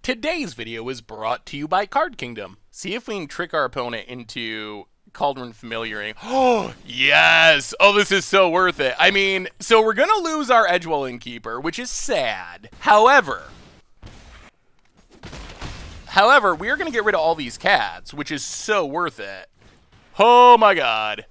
Today's video is brought to you by Card Kingdom. See if we can trick our opponent into Cauldron Familiaring. Oh, yes! Oh, this is so worth it. I mean, so we're gonna lose our Edgewell Innkeeper, which is sad. However, we are gonna get rid of all these cats, which is so worth it. Oh my god.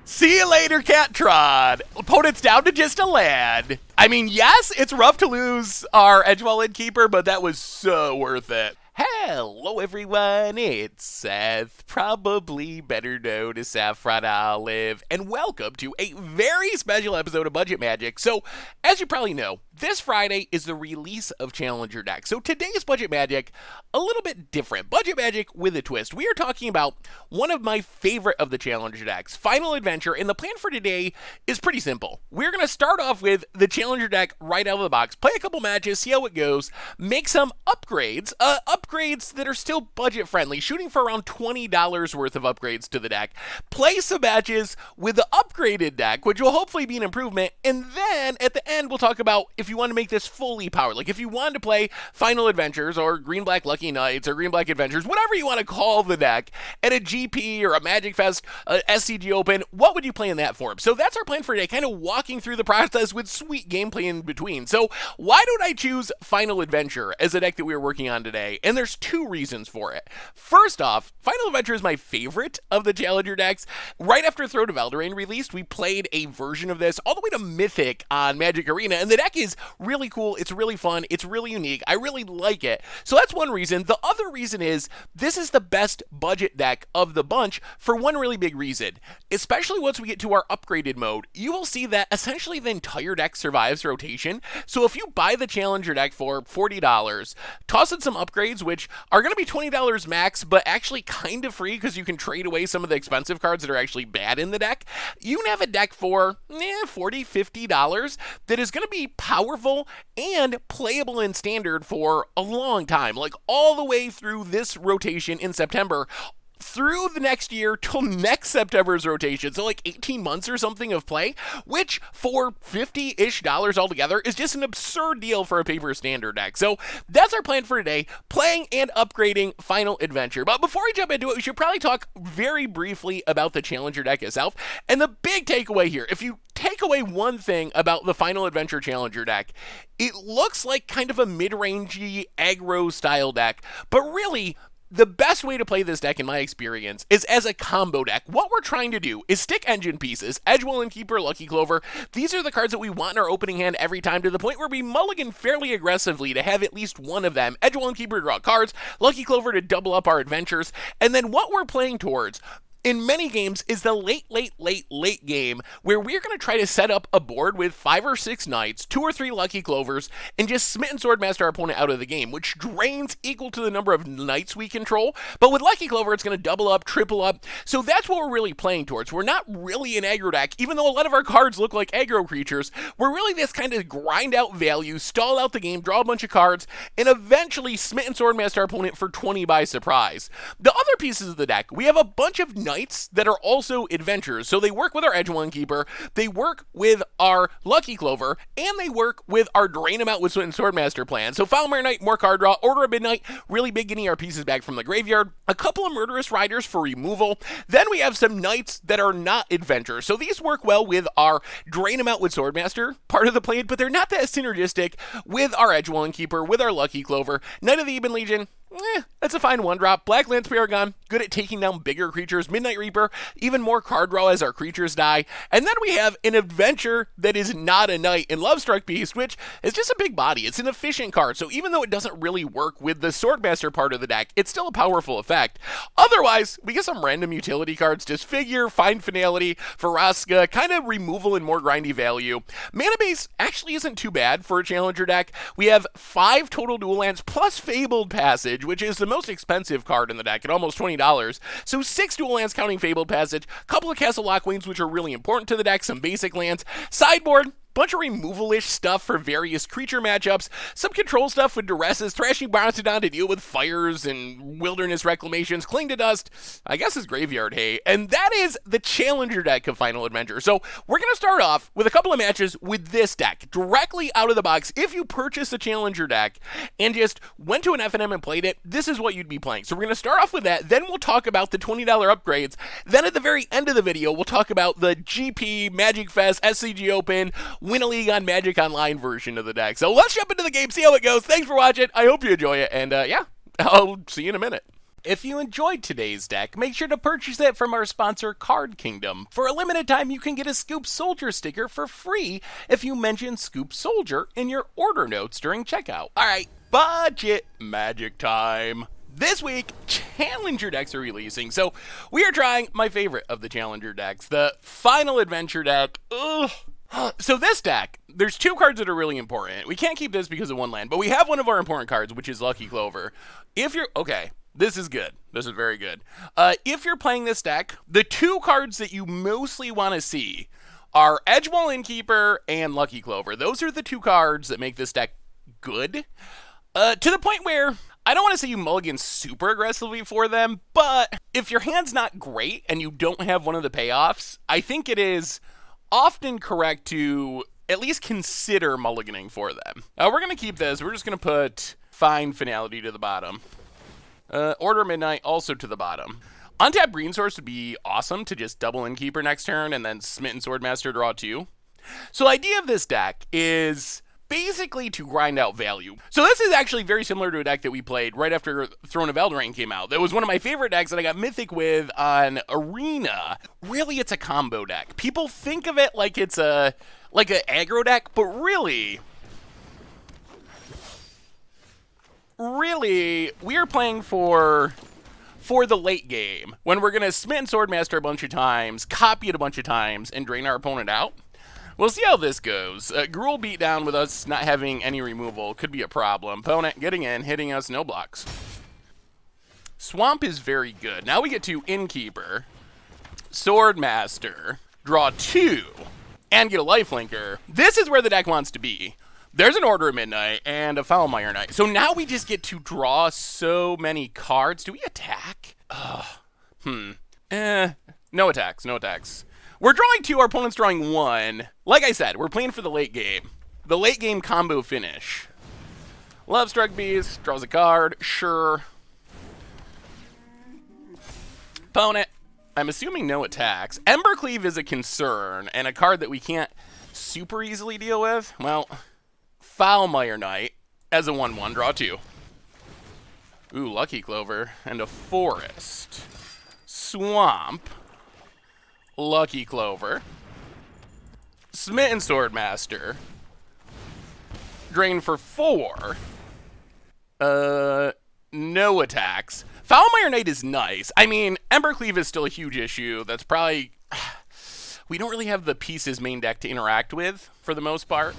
See you later, Cat Trod. Opponent's down to just a lad. I mean, yes, it's rough to lose our Edgewell Innkeeper, but that was so worth it. Hello, everyone. It's Seth, probably better known as Saffron Olive, and welcome to a very special episode of Budget Magic. So, as you probably know, this Friday is the release of Challenger Deck. So today's Budget Magic, a little bit different. Budget Magic with a twist. We are talking about one of my favorite of the Challenger decks, Final Adventure, and the plan for today is pretty simple. We're going to start off with the Challenger deck right out of the box, play a couple matches, see how it goes, make some upgrades, upgrades that are still budget friendly, shooting for around $20 worth of upgrades to the deck, play some matches with the upgraded deck, which will hopefully be an improvement, and then at the end we'll talk about if you want to make this fully powered, like if you wanted to play Final Adventures or Green Black Lucky Knights or Green Black Adventures, whatever you want to call the deck, at a GP or a Magic Fest, SCG Open, what would you play in that form? So that's our plan for today, kind of walking through the process with sweet gameplay in between. So why don't I choose Final Adventure as a deck that we are working on today? And there's two reasons for it. First off, Final Adventure is my favorite of the Challenger decks. Right after Throne of Eldraine released, we played a version of this all the way to Mythic on Magic Arena, and the deck is really cool, it's really fun, it's really unique, I really like it. So that's one reason. The other reason is this is the best budget deck of the bunch for one really big reason. Especially once we get to our upgraded mode, you will see that essentially the entire deck survives rotation. So if you buy the Challenger deck for $40, toss in some upgrades, which are going to be $20 max, but actually kind of free because you can trade away some of the expensive cards that are actually bad in the deck, you can have a deck for $40, $50 that is going to be powerful and playable in Standard for a long time, like all the way through this rotation in September, through the next year till next September's rotation, so like 18 months or something of play, which for $50-ish altogether is just an absurd deal for a paper Standard deck. So that's our plan for today, playing and upgrading Final Adventure. But before we jump into it, we should probably talk very briefly about the Challenger deck itself. And the big takeaway here, if you take away one thing about the Final Adventure Challenger deck, it looks like kind of a mid-rangey aggro style deck, but really, the best way to play this deck, in my experience, is as a combo deck. What we're trying to do is stick engine pieces, Edgewell Innkeeper, Lucky Clover. These are the cards that we want in our opening hand every time, to the point where we mulligan fairly aggressively to have at least one of them. Edgewell Innkeeper to draw cards, Lucky Clover to double up our adventures, and then what we're playing towards in many games is the late game where we're going to try to set up a board with 5 or 6 knights, 2 or 3 Lucky Clovers, and just Smitten Swordmaster our opponent out of the game, which drains equal to the number of knights we control. But with Lucky Clover, it's going to double up, triple up. So that's what we're really playing towards. We're not really an aggro deck, even though a lot of our cards look like aggro creatures. We're really this kind of grind out value, stall out the game, draw a bunch of cards, and eventually Smitten Swordmaster our opponent for 20 by surprise. The other pieces of the deck, we have a bunch of knights that are also adventures. So they work with our Edgewell Innkeeper, they work with our Lucky Clover, and they work with our Drain 'em Out with Swordmaster plan. So Foulmire Knight, more card draw, Order of Midnight, really big getting our pieces back from the graveyard, a couple of Murderous Riders for removal. Then we have some knights that are not adventures. So these work well with our Drain 'em Out with Swordmaster part of the plan, but they're not that synergistic with our Edgewell Innkeeper, with our Lucky Clover. Knight of the Ebon Legion, that's a fine one drop. Black Lance Paragon, good at taking down bigger creatures. Midnight Reaper, even more card draw as our creatures die. And then we have an adventure that is not a knight in Lovestruck Beast, which is just a big body. It's an efficient card, so even though it doesn't really work with the Swordmaster part of the deck, it's still a powerful effect. Otherwise, we get some random utility cards, Disfigure, Find Finality, Faraska, kind of removal and more grindy value. Mana base actually isn't too bad for a Challenger deck. We have 5 total dual lands plus Fabled Passage, which is the most expensive card in the deck at almost $20. So 6 dual lands counting Fabled Passage, a couple of Castle Lockwings, which are really important to the deck, some basic lands. Sideboard, bunch of removal-ish stuff for various creature matchups, some control stuff with Duresses, Thrashing Brontodon to deal with fires and wilderness reclamations, Cling to Dust, I guess is Graveyard Hay, and that is the Challenger deck of Final Adventure. So we're going to start off with a couple of matches with this deck, directly out of the box. If you purchase a Challenger deck and just went to an FNM and played it, this is what you'd be playing. So we're going to start off with that, then we'll talk about the $20 upgrades, then at the very end of the video, we'll talk about the GP, Magic Fest, SCG Open, Win a League on Magic Online version of the deck. So let's jump into the game, see how it goes. Thanks for watching. I hope you enjoy it, and yeah, I'll see you in a minute. If you enjoyed today's deck, make sure to purchase it from our sponsor, Card Kingdom. For a limited time, you can get a Scoop Soldier sticker for free if you mention Scoop Soldier in your order notes during checkout. All right, budget magic time. This week, Challenger decks are releasing, so we are trying my favorite of the Challenger decks, the Final Adventure deck. Ugh. So this deck, there's two cards that are really important. We can't keep this because of one land, but we have one of our important cards, which is Lucky Clover. If you're, okay, this is good. This is very good. If you're playing this deck, the two cards that you mostly want to see are Edgewall Innkeeper and Lucky Clover. Those are the two cards that make this deck good, to the point where I don't want to say you mulligan super aggressively for them, but if your hand's not great and you don't have one of the payoffs, I think it is often correct to at least consider mulliganing for them. We're going to keep this. We're just going to put Find Finality to the bottom. Order Midnight also to the bottom. Untapped Green Source would be awesome to just double Innkeeper next turn and then Smitten Swordmaster draw 2. So the idea of this deck is basically to grind out value. So this is actually very similar to a deck that we played right after Throne of Eldraine came out. That was one of my favorite decks that I got Mythic with on Arena. Really, it's a combo deck. People think of it like it's an aggro deck, but really, we are playing for the late game, when we're going to Smitten Swordmaster a bunch of times, copy it a bunch of times, and drain our opponent out. We'll see how this goes. Gruul beatdown with us not having any removal could be a problem. Opponent getting in, hitting us, no blocks. Swamp is very good. Now we get to Innkeeper, Swordmaster, draw 2, and get a lifelinker. This is where the deck wants to be. There's an Order of Midnight and a Foulmire Knight. So now we just get to draw so many cards. Do we attack? No attacks, no attacks. We're drawing 2, our opponent's drawing 1. Like I said, we're playing for the late game. The late game combo finish. Lovestruck Beast, draws a card, sure. Opponent, I'm assuming no attacks. Embercleave is a concern, and a card that we can't super easily deal with. Well, Foulmire Knight as a 1/1, draw 2. Ooh, Lucky Clover, and a Forest. Swamp. Lucky Clover. Smitten Swordmaster. Drain for 4. No attacks. Foulmire Knight is nice. I mean, Embercleave is still a huge issue. That's probably... we don't really have the pieces main deck to interact with, for the most part.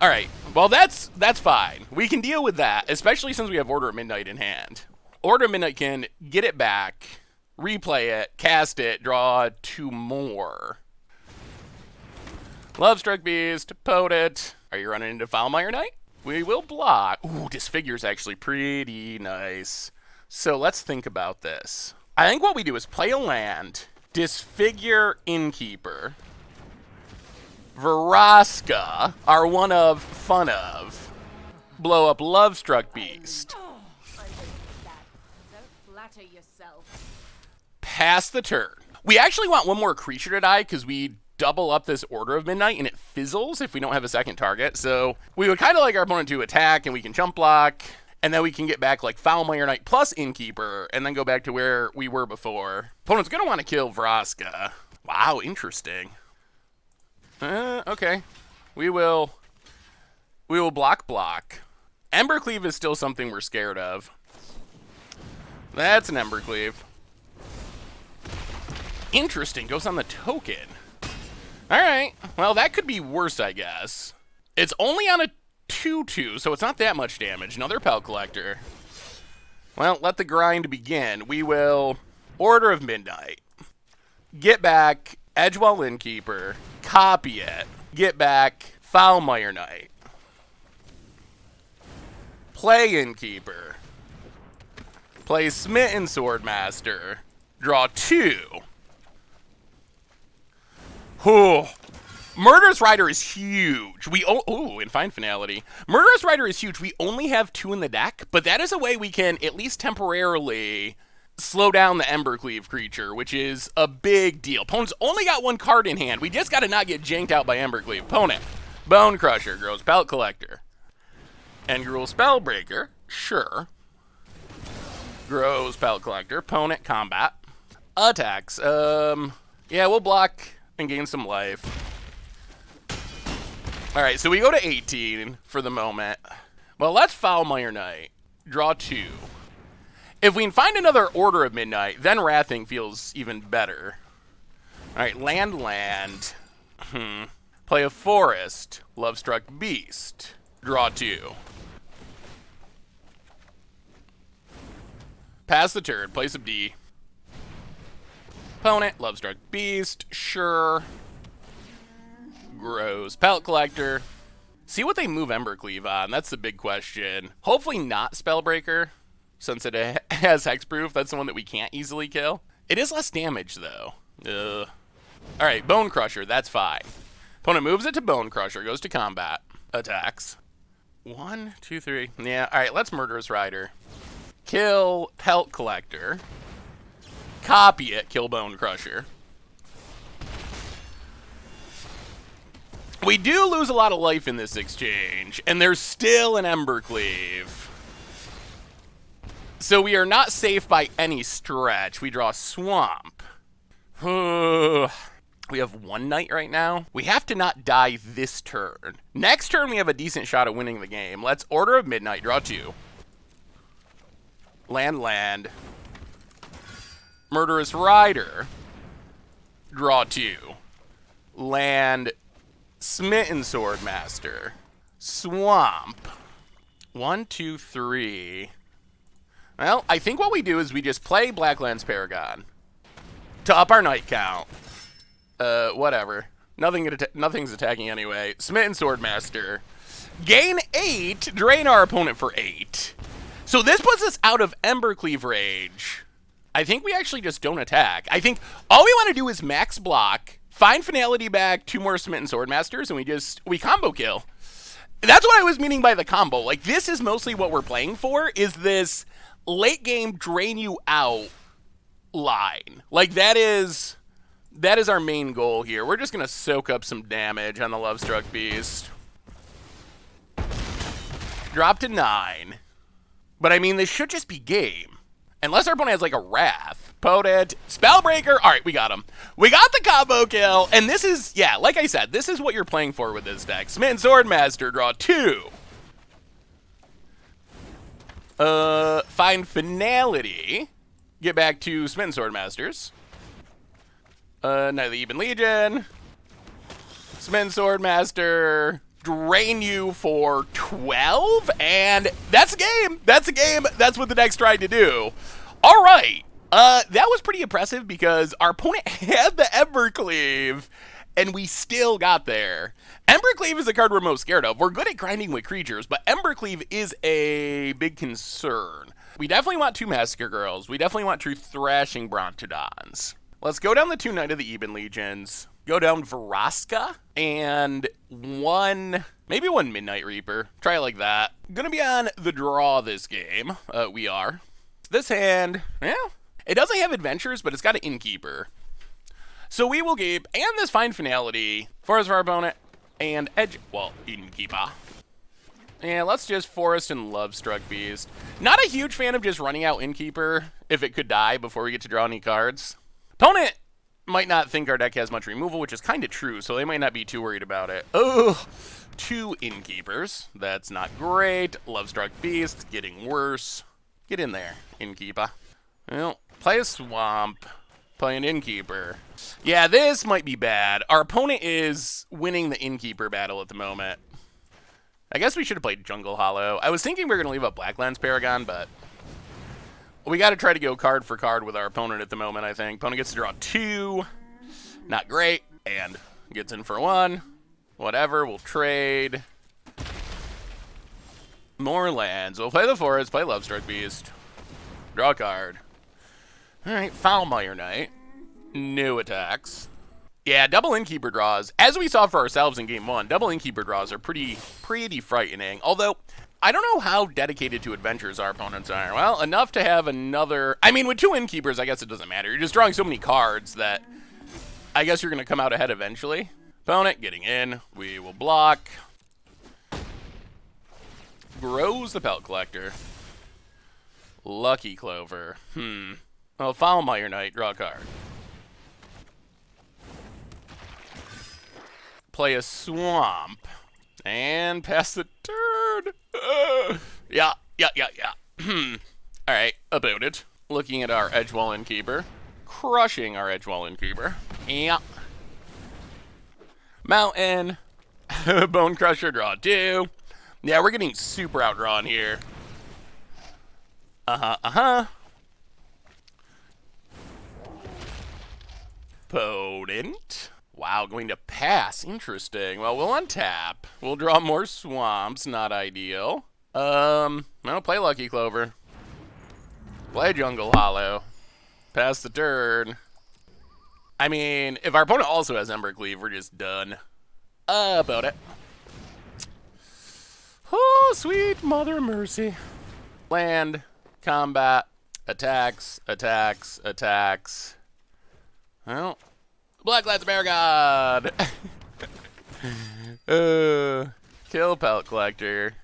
Alright, well that's fine. We can deal with that, especially since we have Order of Midnight in hand. Order of Midnight can get it back, replay it, cast it, draw 2 more. Lovestruck Beast, Potent. Are you running into Foulmire Knight? We will block. Ooh, Disfigure's actually pretty nice. So let's think about this. I think what we do is play a land, Disfigure Innkeeper, Vraska, our one of, fun of, blow up Lovestruck Beast. Pass the turn. We actually want one more creature to die because we double up this Order of Midnight and it fizzles if we don't have a second target. So we would kind of like our opponent to attack and we can jump block. And then we can get back like Foulmire Knight plus Innkeeper and then go back to where we were before. Opponent's going to want to kill Vraska. Wow, interesting. Okay. We will block. Embercleave is still something we're scared of. That's an Embercleave. Interesting. Goes on the token. Alright. Well, that could be worse, I guess. It's only on a 2/2, so it's not that much damage. Another Pel Collector. Well, let the grind begin. We will Order of Midnight. Get back Edgewall Innkeeper. Copy it. Get back Foulmire Knight. Play Innkeeper. Play Smitten Swordmaster. Draw 2. Oh. Murderous Rider is huge. In Fine Finality. Murderous Rider is huge. We only have 2 in the deck, but that is a way we can at least temporarily slow down the Embercleave creature, which is a big deal. Opponent's only got 1 card in hand. We just got to not get janked out by Embercleave. Opponent, Bone Crusher, Grows Pellet Collector. Engruel Spellbreaker, sure. Grows Pellet Collector. Opponent, Combat. Attacks, yeah, we'll block and gain some life. Alright, so we go to 18 for the moment. Well, let's Foulmire Knight. Draw 2. If we can find another Order of Midnight, then Wrathing feels even better. Alright, land. Play a Forest. Lovestruck Beast. Draw 2. Pass the turn. Play some D. Opponent. Lovestruck Beast. Sure. Grows Pellet Collector. See what they move Embercleave on. That's the big question. Hopefully not Spellbreaker, since it has Hexproof. That's the one that we can't easily kill. It is less damage, though. Alright, Bone Crusher. That's fine. Opponent moves it to Bone Crusher. Goes to combat. Attacks. 1, 2, 3. Yeah, alright, let's Murderous Rider. Kill Pellet Collector. Copy it. Kill Bone Crusher. We do lose a lot of life in this exchange, and there's still an Embercleave. So we are not safe by any stretch. We draw Swamp. We have 1 Knight right now. We have to not die this turn. Next turn, we have a decent shot at winning the game. Let's Order of Midnight, draw 2. Land. Murderous Rider, draw 2. Land, Smitten Swordmaster. Swamp. 1, 2, 3. Well, I think what we do is we just play Blacklands Paragon to up our night count. Whatever. Nothing's attacking anyway. Smitten Swordmaster. Gain 8. Drain our opponent for 8. So this puts us out of Embercleave range. I think we actually just don't attack. I think all we want to do is max block, find Finality back, 2 more Smitten Swordmasters, and we combo kill. That's what I was meaning by the combo. Like, this is mostly what we're playing for, is this late game drain you out line. Like, that is our main goal here. We're just going to soak up some damage on the Lovestruck Beast. Drop to 9. But, I mean, this should just be game. Unless our opponent has, like, a Wrath. Potent. Spellbreaker. All right, we got him. We got the combo kill. And this is, yeah, like I said, this is what you're playing for with this deck. Smitten Swordmaster, draw 2. Find Finality. Get back to Smitten Swordmasters. Knight of the Ebon Legion. Smitten Swordmaster. Drain you for 12, and that's a game. That's a game. That's what the deck's trying to do. All right. That was pretty impressive because our opponent had the Embercleave, and we still got there. Embercleave is the card we're most scared of. We're good at grinding with creatures, but Embercleave is a big concern. We definitely want 2 Massacre Girls. We definitely want 2 Thrashing Brontodons. Let's go down the 2 Knight of the Ebon Legions. Go down Vraska and maybe one Midnight Reaper. Try it like that. Gonna be on the draw this game. We are. This hand, yeah, it doesn't have adventures, but it's got an Innkeeper. So we will keep, and this Find Finality, Forest for our opponent, and Innkeeper. Yeah, let's just Forest and Lovestruck Beast. Not a huge fan of just running out Innkeeper if it could die before we get to draw any cards. Opponent might not think our deck has much removal, which is kind of true, so they might not be too worried about it. Oh, 2 Innkeepers. That's not great. Lovestruck Beast, getting worse. Get in there, Innkeeper. Well, play a Swamp. Play an Innkeeper. Yeah, this might be bad. Our opponent is winning the Innkeeper battle at the moment. I guess we should have played Jungle Hollow. I was thinking we were going to leave up Blacklands Paragon, but we got to try to go card for card with our opponent at the moment, I think. Opponent gets to draw 2. Not great. And gets in for 1. Whatever, we'll trade. More lands. We'll play the forest, play Lovestruck Beast. Draw a card. Alright, Foulmire Knight. New attacks. Yeah, double Innkeeper draws, as we saw for ourselves in Game 1, double Innkeeper draws are pretty frightening. Although, I don't know how dedicated to adventures our opponents are. Well, enough to have another... I mean, with 2 Innkeepers, I guess it doesn't matter. You're just drawing so many cards that I guess you're going to come out ahead eventually. Opponent getting in. We will block. Grows the Pelt Collector. Lucky Clover. Well, Foulmire Knight, draw a card. Play a Swamp. And pass the turn. Yeah. Alright, about it. Looking at our Edgewall Innkeeper. Crushing our Edgewall Innkeeper. Yeah. Mountain. Bone Crusher, draw 2. Yeah, we're getting super outdrawn here. Potent. Wow, going to pass. Interesting. Well, we'll untap. We'll draw more swamps. Not ideal. I'll play Lucky Clover. Play Jungle Hollow. Pass the turn. I mean, if our opponent also has Embercleave, we're just done. About it. Oh, sweet mother mercy. Land, combat, attacks. Well, Blacklight's Maragon. Kill Pelt Collector.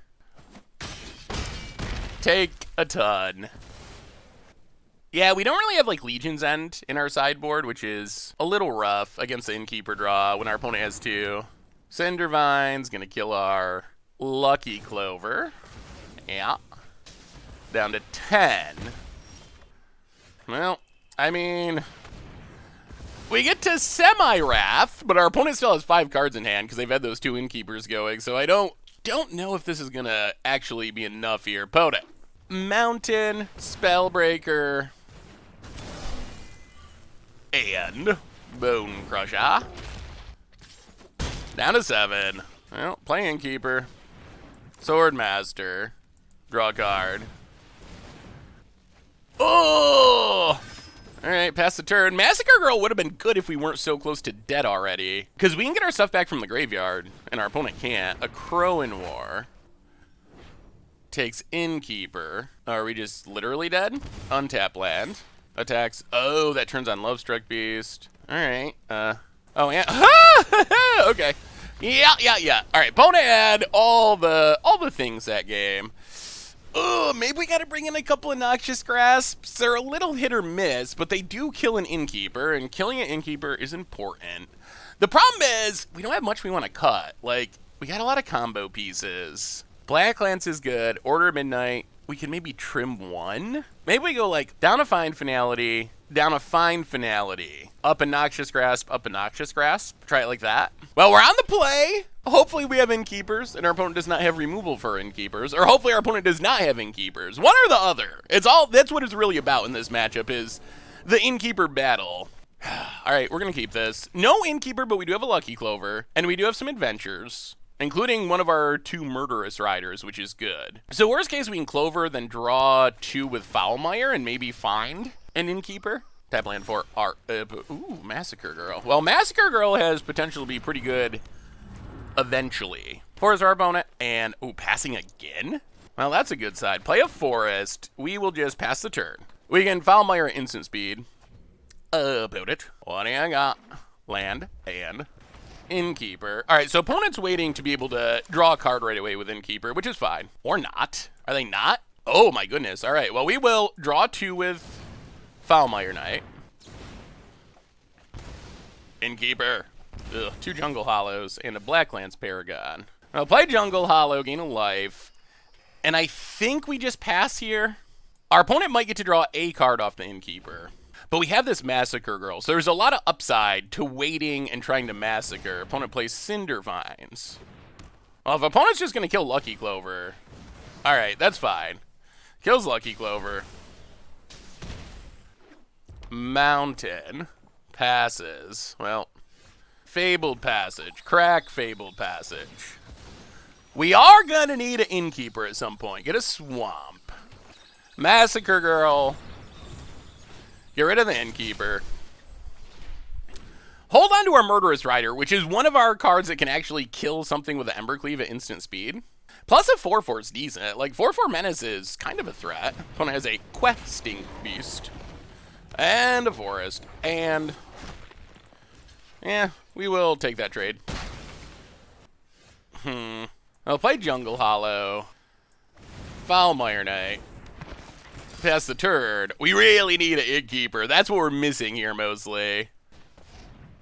Take a ton. Yeah, we don't really have, like, Legion's End in our sideboard, which is a little rough against the Innkeeper draw when our opponent has 2. Cindervine's gonna kill our Lucky Clover. Yeah. Down to 10. Well, I mean, we get to semi-Wrath, but our opponent still has 5 cards in hand because they've had those 2 Innkeepers going, so I don't know if this is gonna actually be enough here. Potent. Mountain, Spellbreaker, and Bone Crusher. Down to 7. Well, play Innkeeper. Swordmaster. Draw a card. Oh! Alright, pass the turn. Massacre Girl would have been good if we weren't so close to dead already. Because we can get our stuff back from the graveyard, and our opponent can't. A Crow in War. Takes Innkeeper. Are we just literally dead? Untap land. Attacks. Oh, that turns on Lovestruck Beast. Alright. Oh, yeah. Okay. Yeah. Alright, opponent had all the things that game. Oh, maybe we gotta bring in a couple of Noxious Grasps. They're a little hit or miss, but they do kill an Innkeeper, and killing an Innkeeper is important. The problem is, we don't have much we want to cut. Like, we got a lot of combo pieces. Black Lance is good. Order of Midnight. We can maybe trim 1. Maybe we go, like, down a Fine Finality, down a Fine Finality, up a Noxious Grasp, up a Noxious Grasp. Try it like that. Well, we're on the play. Hopefully we have Innkeepers, and our opponent does not have removal for Innkeepers, or hopefully our opponent does not have Innkeepers. One or the other. That's what it's really about in this matchup, is the Innkeeper battle. All right, we're going to keep this. No Innkeeper, but we do have a Lucky Clover, and we do have some adventures, including one of our 2 Murderous Riders, which is good. So worst case, we can Clover, then draw 2 with Foulmire, and maybe find an Innkeeper. Tap land for our... ooh, Massacre Girl. Well, Massacre Girl has potential to be pretty good eventually. Forest our opponent, and... ooh, passing again? Well, that's a good side. Play a Forest. We will just pass the turn. We can Foulmire at instant speed. About it. What do I got? Land and... Innkeeper. All right, so opponent's waiting to be able to draw a card right away with Innkeeper, which is fine. Or not. Are they not? Oh, my goodness. All right, well, we will draw 2 with Foulmire Knight. Innkeeper. Ugh, 2 Jungle Hollows and a Blacklands Paragon. I'll play Jungle Hollow, gain a life. And I think we just pass here. Our opponent might get to draw a card off the Innkeeper. But we have this Massacre Girl, so there's a lot of upside to waiting and trying to massacre. Opponent plays Cindervines. Well, if opponent's just going to kill Lucky Clover, all right, that's fine. Kills Lucky Clover. Mountain passes. Well, Fabled Passage. Crack Fabled Passage. We are going to need an Innkeeper at some point. Get a Swamp. Massacre Girl. Get rid of the Innkeeper. Hold on to our Murderous Rider, which is one of our cards that can actually kill something with an Embercleave at instant speed. Plus a 4/4 is decent. Like, 4/4 Menace is kind of a threat. Opponent has a Questing Beast. And a Forest. And... yeah, we will take that trade. I'll play Jungle Hollow. Foulmire Knight. Pass the turn. We really need an Innkeeper. That's what we're missing here, mostly.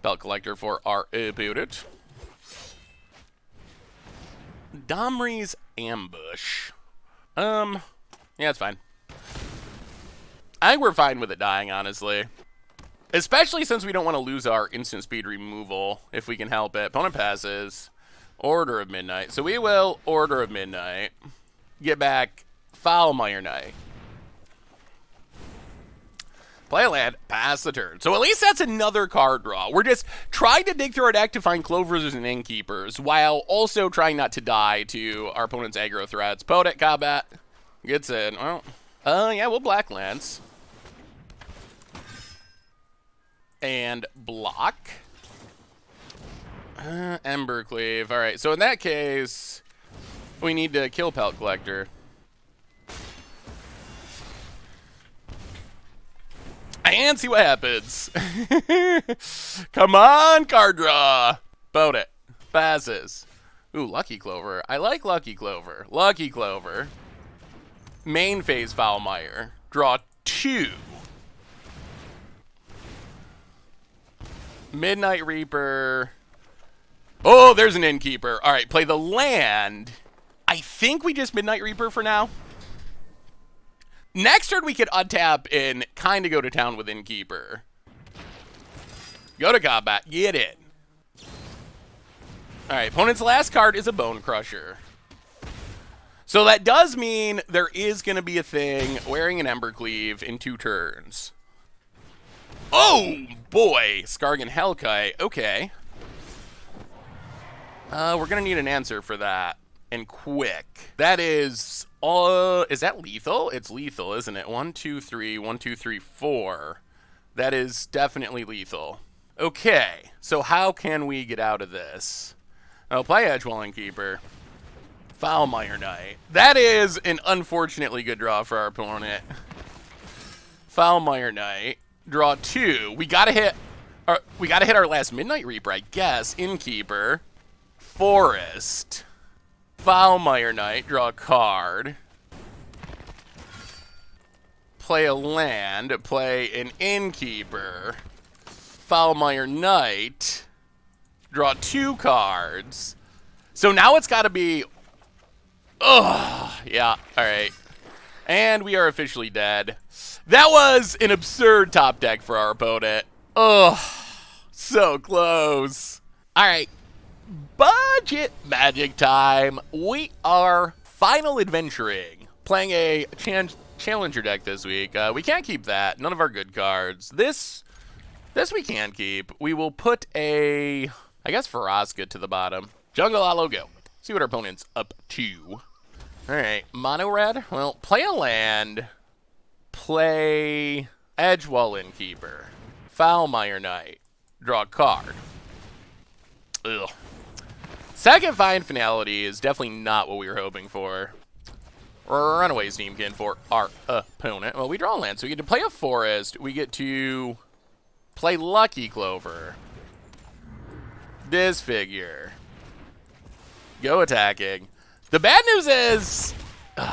Belt Collector for our opponent. Domri's Ambush. Yeah, it's fine. I think we're fine with it dying, honestly. Especially since we don't want to lose our instant speed removal, if we can help it. Opponent passes. Order of Midnight. So we will Order of Midnight. Get back Foulmire Knight. Play a land, pass the turn. So at least that's another card draw. We're just trying to dig through our deck to find Clovers and Innkeepers, while also trying not to die to our opponent's aggro threats. Podet combat gets in. Well, yeah, we'll Black Lance. And block. Embercleave. All right, so in that case, we need to kill Pelt Collector. And see what happens. Come on, card draw. Boat it. Passes. Ooh, Lucky Clover. I like Lucky Clover. Lucky Clover. Main phase Foulmire. Draw 2. Midnight Reaper. Oh, there's an Innkeeper. All right, play the land. I think we just Midnight Reaper for now. Next turn, we could untap and kind of go to town with Innkeeper. Go to combat. Get it. All right, opponent's last card is a Bone Crusher. So that does mean there is going to be a thing wearing an Embercleave in 2 turns. Oh, boy. Skargan Hellkite. Okay. We're going to need an answer for that. And quick. That is that lethal? It's lethal, isn't it? 1, 2, 3, 1, 2, 3, 4. That is definitely lethal. Okay, so how can we get out of this? I'll play Edgewall Keeper. Foulmire Knight. That is an unfortunately good draw for our opponent. Foulmire Knight. Draw 2. We gotta hit our last Midnight Reaper, I guess. Innkeeper. Forest. Foulmire Knight, draw a card. Play a land, play an Innkeeper. Foulmire Knight, draw 2 cards. So now it's got to be... ugh, yeah, all right. And we are officially dead. That was an absurd top deck for our opponent. Ugh, so close. All right. Budget Magic time. We are final adventuring. Playing a challenger deck this week. We can't keep that. None of our good cards. This we can keep. We will put a, I guess, Faraska to the bottom. Jungle Hollow, go. See what our opponent's up to. Alright, mono red. Well, play a land. Play Edgewall Innkeeper. Foulmire Knight. Draw a card. Ugh. Second Fine Finality is definitely not what we were hoping for. Runaway Steamkin for our opponent. Well, we draw a land, so we get to play a forest. We get to play Lucky Clover. Disfigure. Go attacking. The bad news is,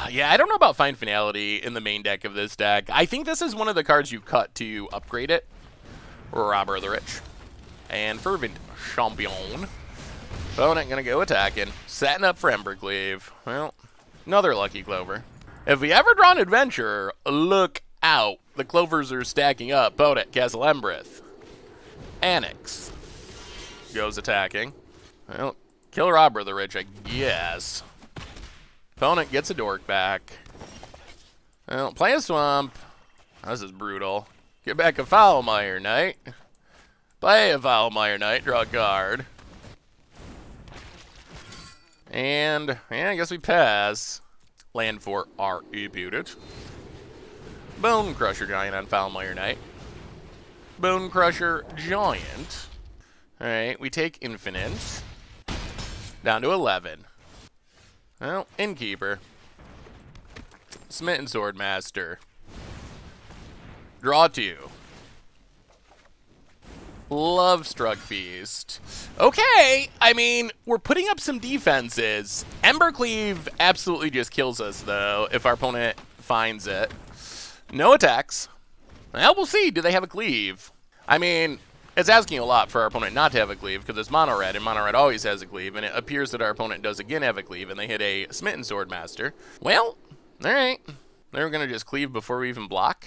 yeah, I don't know about Fine Finality in the main deck of this deck. I think this is one of the cards you cut to upgrade it. Robber the Rich. And Fervent Champion. Opponent gonna go attacking. Setting up for Embercleave. Well, another Lucky Clover. If we ever draw an adventure, look out. The Clovers are stacking up. Podet, Castle Embrith. Annex. Goes attacking. Well, kill Robber the Rich, I guess. Opponent gets a Dork back. Well, play a Swamp. This is brutal. Get back a Foulmire Knight. Play a Foulmire Knight, draw a card. And, yeah, I guess we pass. Land for our opponent. Bone Crusher Giant on Foulmire Knight. Bone Crusher Giant. Alright, we take Infinite. Down to 11. Well, Innkeeper. Smitten Swordmaster. Draw 2. Lovestruck Beast. Okay, I mean, we're putting up some defenses. Embercleave absolutely just kills us, though, if our opponent finds it. No attacks. Well, we'll see. Do they have a cleave? I mean, it's asking a lot for our opponent not to have a cleave, because it's mono-red, and mono-red always has a cleave, and it appears that our opponent does again have a cleave, and they hit a Smitten Swordmaster. Well, alright. They're going to just cleave before we even block.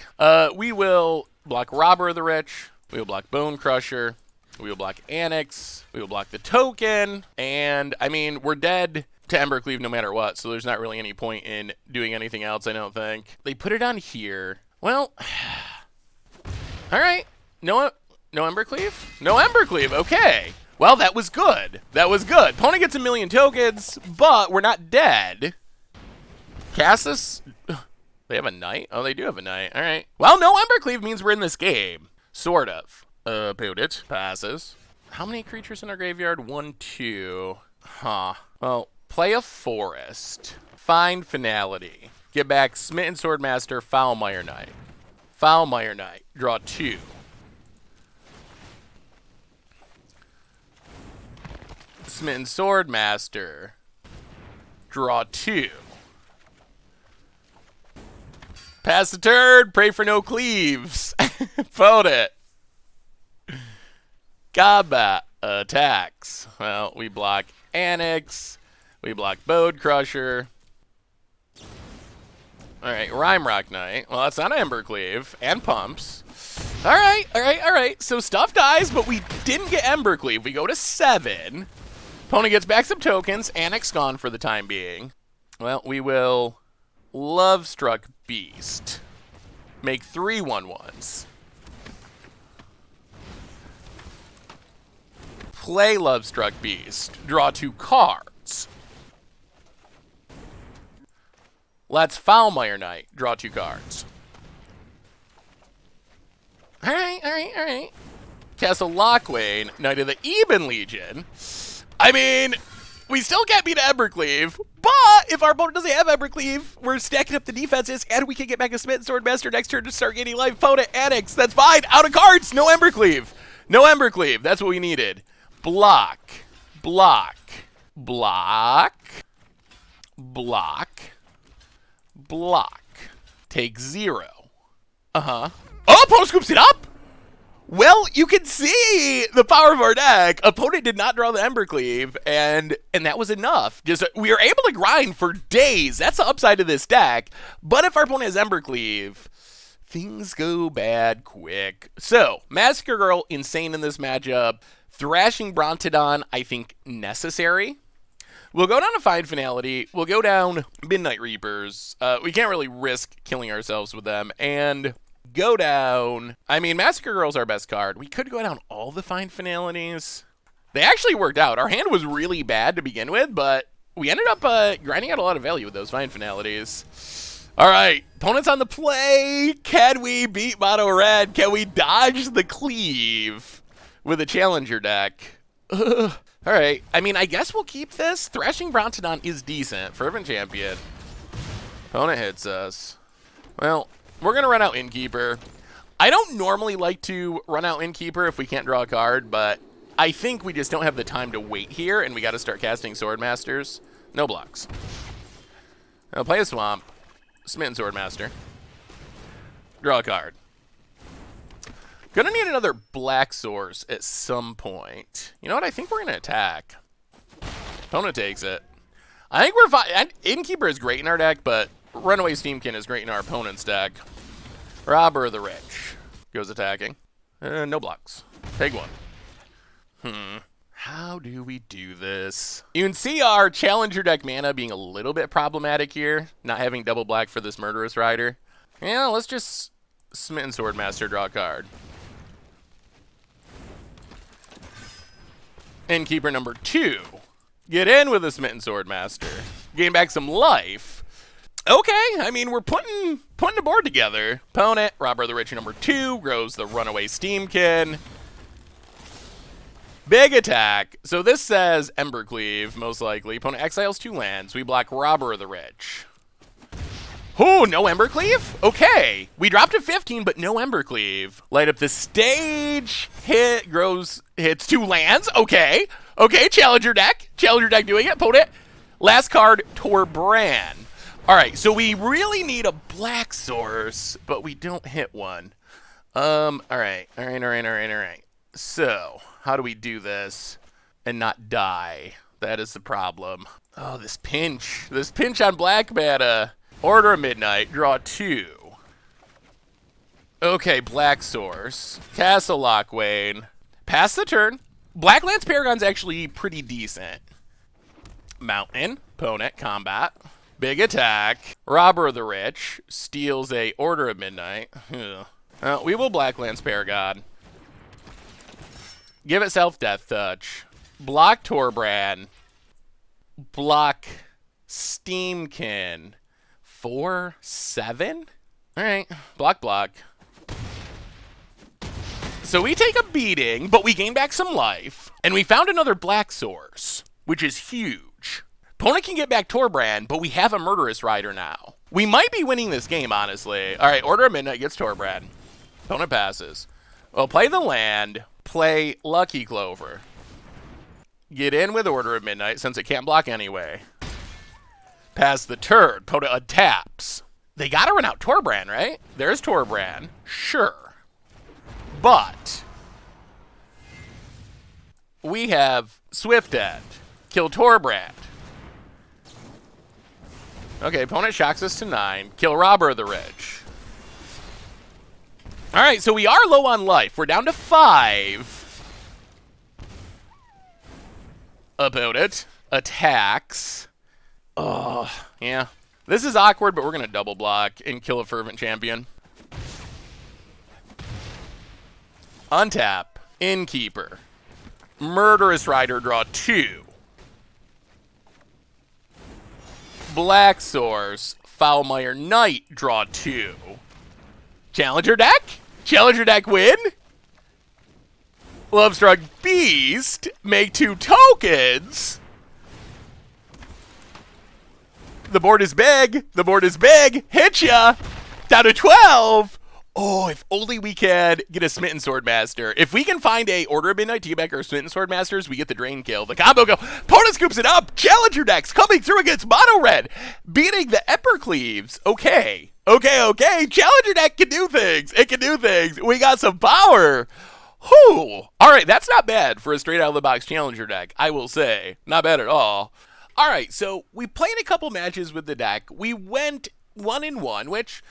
We will block Robber of the Rich. We will block Bone Crusher. We will block Annex. We will block the token. And, I mean, we're dead to Embercleave no matter what, so there's not really any point in doing anything else, I don't think. They put it on here. Well, alright. No Embercleave? No Embercleave, okay. Well, that was good. That was good. Opponent gets a million tokens, but we're not dead. Cassis? They have a knight? Oh, they do have a knight. Alright. Well, no Embercleave means we're in this game. Sort of. Opponent passes. How many creatures in our graveyard? 1, 2. Huh. Well, play a forest. Find Finality. Get back Smitten Swordmaster, Foulmire Knight. Foulmire Knight. Draw 2. Smitten Swordmaster. Draw 2. Pass the turn. Pray for no cleaves. Vote it. Combat attacks. Well, we block Annex. We block Bone Crusher. Alright, Rime Rock Knight. Well, that's not Embercleave. And pumps. Alright, alright, alright. So stuff dies, but we didn't get Embercleave. We go to 7. Opponent gets back some tokens. Annex gone for the time being. Well, we will Lovestruck Beast. Make 3 1/1s. Play Lovestruck Beast. Draw 2 cards. Let's Foulmire Knight. Draw 2 cards. Alright, alright, alright. Castle Lockwain, Knight of the Eben Legion. I mean, we still can't beat Embercleave, but if our opponent doesn't have Embercleave, we're stacking up the defenses, and we can get back a Smitten Swordmaster next turn to start gaining life. Opponent, Annex, that's fine. Out of cards, no Embercleave. No Embercleave, that's what we needed. Block, block, block, block, block. Take 0. Oh, opponent scoops it up? Well, you can see the power of our deck. Opponent did not draw the Embercleave, and that was enough. Just we are able to grind for days. That's the upside of this deck. But if our opponent has Embercleave, things go bad quick. So, Massacre Girl, insane in this matchup. Thrashing Brontodon, I think, necessary. We'll go down to Find Finality. We'll go down Midnight Reapers. We can't really risk killing ourselves with them. And go down. I mean, Massacre Girl's our best card. We could go down all the Find Finalities. They actually worked out. Our hand was really bad to begin with, but we ended up grinding out a lot of value with those Find Finalities. All right, opponent's on the play. Can we beat Mono Red? Can we dodge the cleave with a challenger deck? All right, I mean, I guess we'll keep this. Thrashing Brontodon is decent. Fervent Champion. Opponent hits us. Well, we're going to run out Innkeeper. I don't normally like to run out Innkeeper if we can't draw a card, but I think we just don't have the time to wait here, and we got to start casting Swordmasters. No blocks. I'll play a Swamp. Smitten Swordmaster. Draw a card. Gonna need another black source at some point. You know what? I think we're going to attack. Opponent takes it. I think we're fine. Innkeeper is great in our deck, but Runaway Steamkin is great in our opponent's deck. Robber of the Rich goes attacking. No blocks. Take 1. How do we do this? You can see our challenger deck mana being a little bit problematic here. Not having double black for this Murderous Rider. Yeah, let's just Smitten Swordmaster, draw a card. Innkeeper number 2. Get in with the Smitten Swordmaster. Gain back some life. Okay, I mean, we're putting the board together. Opponent, Robber the Rich number 2, grows the Runaway Steamkin. Big attack. So this says Embercleave, most likely. Opponent exiles 2 lands. We block Robber of the Rich. Oh, no Embercleave? Okay. We dropped to 15, but no Embercleave. Light up the stage. Hits 2 lands. Okay. Okay, Challenger deck. Challenger deck doing it. Opponent. Last card, Torbran. All right, so we really need a black source, but we don't hit one. All right. So, how do we do this and not die? That is the problem. Oh, this pinch. This pinch on black mana. Order of Midnight, draw 2. Okay, black source. Castle Lockwane. Pass the turn. Blacklands Paragon's actually pretty decent. Mountain, opponent, combat. Big attack. Robber of the Rich steals a Order of Midnight. We will Blacklands Paragon. Give itself Death Touch. Block Torbran. Block Steamkin. 4/7? Alright, block. So we take a beating, but we gain back some life. And we found another black source, which is huge. Opponent can get back Torbran, but we have a Murderous Rider now. We might be winning this game, honestly. Alright, Order of Midnight gets Torbran. Opponent passes. Well, play the land, play Lucky Clover. Get in with Order of Midnight, since it can't block anyway. Pass the turn. Opponent untaps. They gotta run out Torbran, right? There's Torbran. Sure. But we have Swift End. Kill Torbran. Okay, opponent shocks us to 9. Kill Robber of the Rich. Alright, so we are low on life. We're down to 5. Opponent attacks. Oh, yeah. This is awkward, but we're going to double block and kill a Fervent Champion. Untap. Innkeeper. Murderous Rider, draw 2. Black Source. Foulmire Knight, draw 2. Challenger deck? Challenger deck win? Lovestruck Beast. Make 2 tokens. The board is big. The board is big. Hit ya. Down to 12. Oh, if only we could get a Smitten Swordmaster. If we can find a Order of Midnight to get back our Smitten Swordmasters, we get the Drain kill. The combo go. Opponent scoops it up. Challenger decks coming through against Mono Red. Beating the Embercleaves. Okay. Challenger deck can do things. It can do things. We got some power. Whew. All right, that's not bad for a straight out of the box Challenger deck, I will say. Not bad at all. All right, so we played a couple matches with the deck. We went 1-1, which,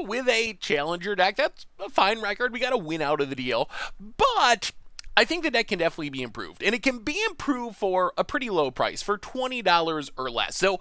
with a Challenger deck, that's a fine record. We got a win out of the deal. But I think the deck can definitely be improved. And it can be improved for a pretty low price, for $20 or less. So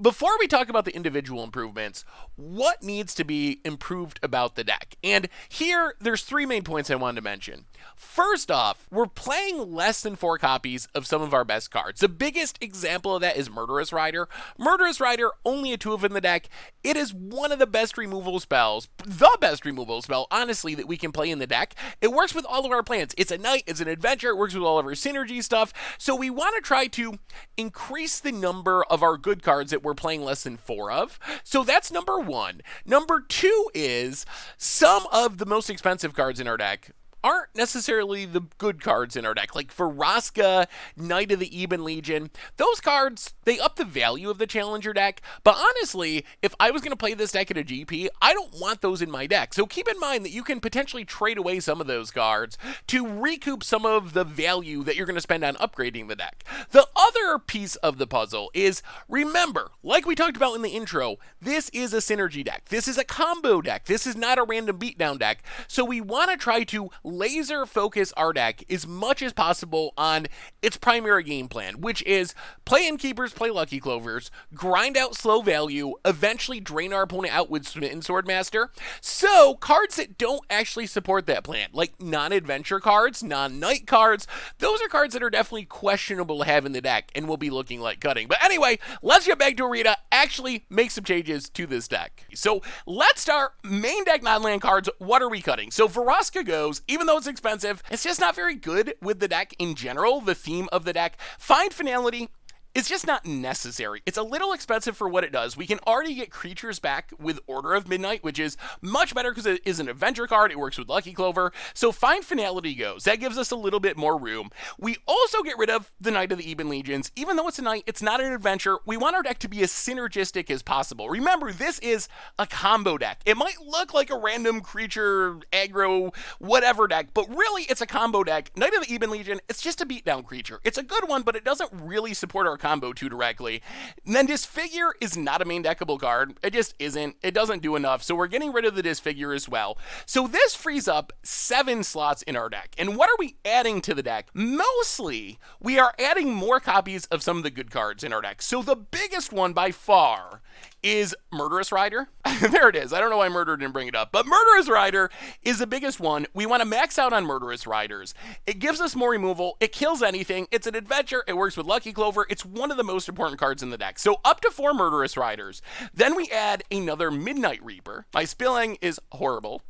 before we talk about the individual improvements, what needs to be improved about the deck? And here, there's 3 main points I wanted to mention. First off, we're playing less than 4 copies of some of our best cards. The biggest example of that is Murderous Rider. Murderous Rider, only a 2 of in the deck. It is one of the best removal spells, the best removal spell, honestly, that we can play in the deck. It works with all of our plans. It's a knight, it's an adventure, it works with all of our synergy stuff. So we want to try to increase the number of our good cards that we're playing less than 4 of. So that's number 1. Number 2 is some of the most expensive cards in our deck aren't necessarily the good cards in our deck. Like for Vraska, Knight of the Eben Legion, those cards, they up the value of the Challenger deck. But honestly, if I was going to play this deck at a GP, I don't want those in my deck. So keep in mind that you can potentially trade away some of those cards to recoup some of the value that you're going to spend on upgrading the deck. The other piece of the puzzle is, remember, like we talked about in the intro, this is a synergy deck. This is a combo deck. This is not a random beatdown deck. So we want to try to laser focus our deck as much as possible on its primary game plan, which is play Innkeepers, play Lucky Clovers, grind out slow value, eventually drain our opponent out with Smitten Swordmaster. So cards that don't actually support that plan, like non-adventure cards, non-knight cards, those are cards that are definitely questionable to have in the deck and will be looking like cutting. But anyway, let's get back to Arena, actually make some changes to this deck. So let's start main deck non-land cards. What are we cutting? So Vraska goes, even though it's expensive, it's just not very good with the deck in general, the theme of the deck. Find Finality, it's just not necessary. It's a little expensive for what it does. We can already get creatures back with Order of Midnight, which is much better because it is an adventure card. It works with Lucky Clover. So Find Finality goes. That gives us a little bit more room. We also get rid of the Knight of the Ebon Legions. Even though it's a knight, it's not an adventure. We want our deck to be as synergistic as possible. Remember, this is a combo deck. It might look like a random creature, aggro, whatever deck, but really it's a combo deck. Knight of the Ebon Legion, it's just a beatdown creature. It's a good one, but it doesn't really support our combo too directly. And then Disfigure is not a main deckable card. It just isn't. It doesn't do enough. So we're getting rid of the Disfigure as well. So this frees up 7 slots in our deck. And what are we adding to the deck? Mostly, we are adding more copies of some of the good cards in our deck. So the biggest one by far is Murderous Rider. There it is. I don't know why Murder didn't bring it up, but Murderous Rider is the biggest one. We want to max out on Murderous Riders. It gives us more removal. It kills anything. It's an adventure. It works with Lucky Clover. It's one of the most important cards in the deck. So up to 4 Murderous Riders. Then we add another Midnight Reaper. My spelling is horrible.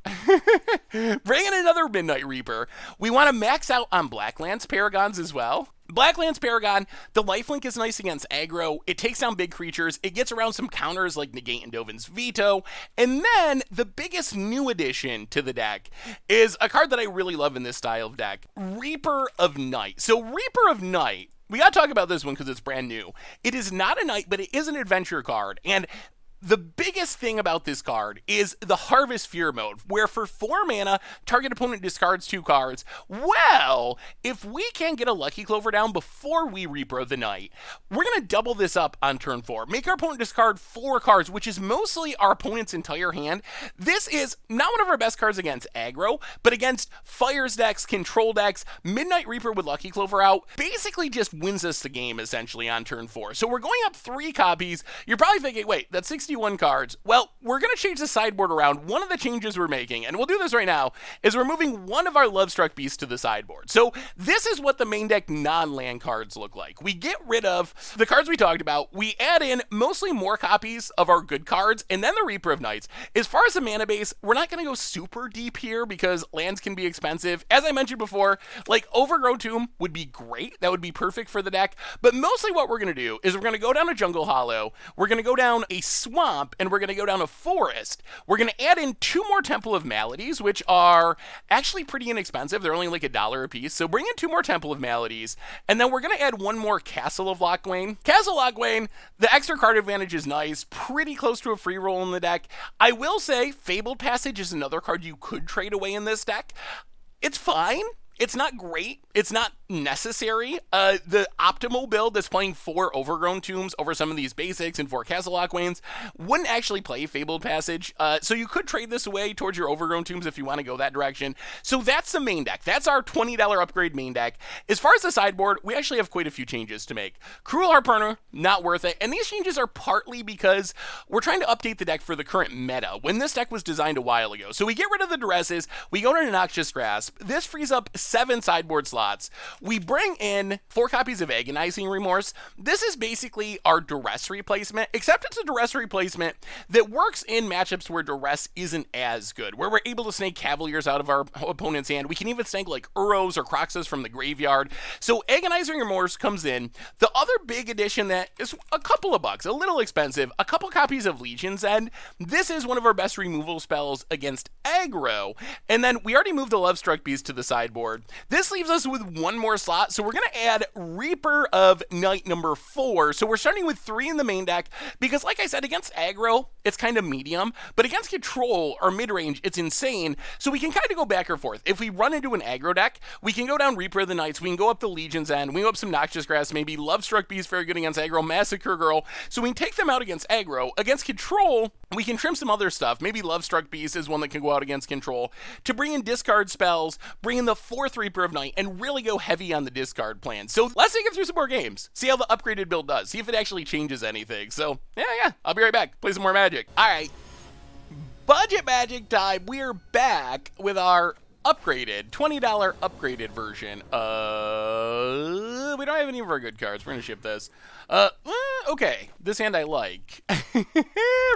Bring in another Midnight Reaper. We want to max out on Blacklands Paragons as well. Blacklands Paragon, the lifelink is nice against aggro. It takes down big creatures. It gets around some counters like Negate and Dovin's Veto. And then the biggest new addition to the deck is a card that I really love in this style of deck, Reaper of Night. So Reaper of Night, we gotta talk about this one because it's brand new. It is not a knight, but it is an adventure card. And the biggest thing about this card is the Harvest Fear mode, where for 4 mana, target opponent discards 2 cards. Well, if we can get a Lucky Clover down before we Reaper the Night, we're going to double this up on turn 4. Make our opponent discard 4 cards, which is mostly our opponent's entire hand. This is not one of our best cards against aggro, but against Fires decks, Control decks, Midnight Reaper with Lucky Clover out, basically just wins us the game, essentially, on turn 4. So we're going up 3 copies. You're probably thinking, wait, that's 61 cards. Well, we're going to change the sideboard around. One of the changes we're making, and we'll do this right now, is we're moving one of our Lovestruck Beasts to the sideboard. So this is what the main deck non-land cards look like. We get rid of the cards we talked about. We add in mostly more copies of our good cards, and then the Reaper of Nights. As far as the mana base, we're not going to go super deep here because lands can be expensive. As I mentioned before, like Overgrown Tomb would be great. That would be perfect for the deck. But mostly what we're going to do is we're going to go down a Jungle Hollow. We're going to go down a Swamp, and we're going to go down a Forest. We're going to add in 2 more Temple of Maladies, which are actually pretty inexpensive. They're only like $1 a piece. So bring in 2 more Temple of Maladies, and then we're going to add 1 more Castle of Lockwayne. Castle of Lockwayne, the extra card advantage is nice, pretty close to a free roll in the deck. I will say Fabled Passage is another card you could trade away in this deck. It's fine. It's not great. It's not necessary. The optimal build that's playing 4 Overgrown Tombs over some of these basics and 4 Castle Lockwaynes wouldn't actually play Fabled Passage. So you could trade this away towards your Overgrown Tombs if you want to go that direction. So that's the main deck. That's our $20 upgrade main deck. As far as the sideboard, we actually have quite a few changes to make. Cruel Harpooner, not worth it. And these changes are partly because we're trying to update the deck for the current meta when this deck was designed a while ago. So we get rid of the Duresses. We go to Noxious Grasp. This frees up 7 sideboard slots. We bring in 4 copies of Agonizing Remorse. This is basically our Duress replacement, except it's a Duress replacement that works in matchups where Duress isn't as good, where we're able to snake Cavaliers out of our opponent's hand. We can even snake like Uros or Croxus from the graveyard. So Agonizing Remorse comes in. The other big addition that is a couple of bucks, a little expensive, a couple copies of Legion's End. This is one of our best removal spells against aggro. And then we already moved the Lovestruck Beast to the sideboard. This leaves us with 1 more slot, so we're going to add Reaper of Night number 4. So we're starting with 3 in the main deck, because like I said, against aggro, it's kind of medium, but against control or mid-range, it's insane, so we can kind of go back or forth. If we run into an aggro deck, we can go down Reaper of the Nights, we can go up the Legion's End, we can go up some Noxious Grass, maybe Lovestruck Beast, very good against aggro, Massacre Girl, so we can take them out against aggro. Against control, We can trim some other stuff. Maybe Lovestruck Beast is one that can go out against control to bring in discard spells, bring in the 4th Reaper of Night, and really go heavy on the discard plan. So let's take it through some more games. See how the upgraded build does. See if it actually changes anything. So yeah, I'll be right back. Play some more Magic. All right, budget Magic time. We're back with our upgraded $20 upgraded version. We don't have any of our good cards. We're gonna ship this. Okay, this hand I like.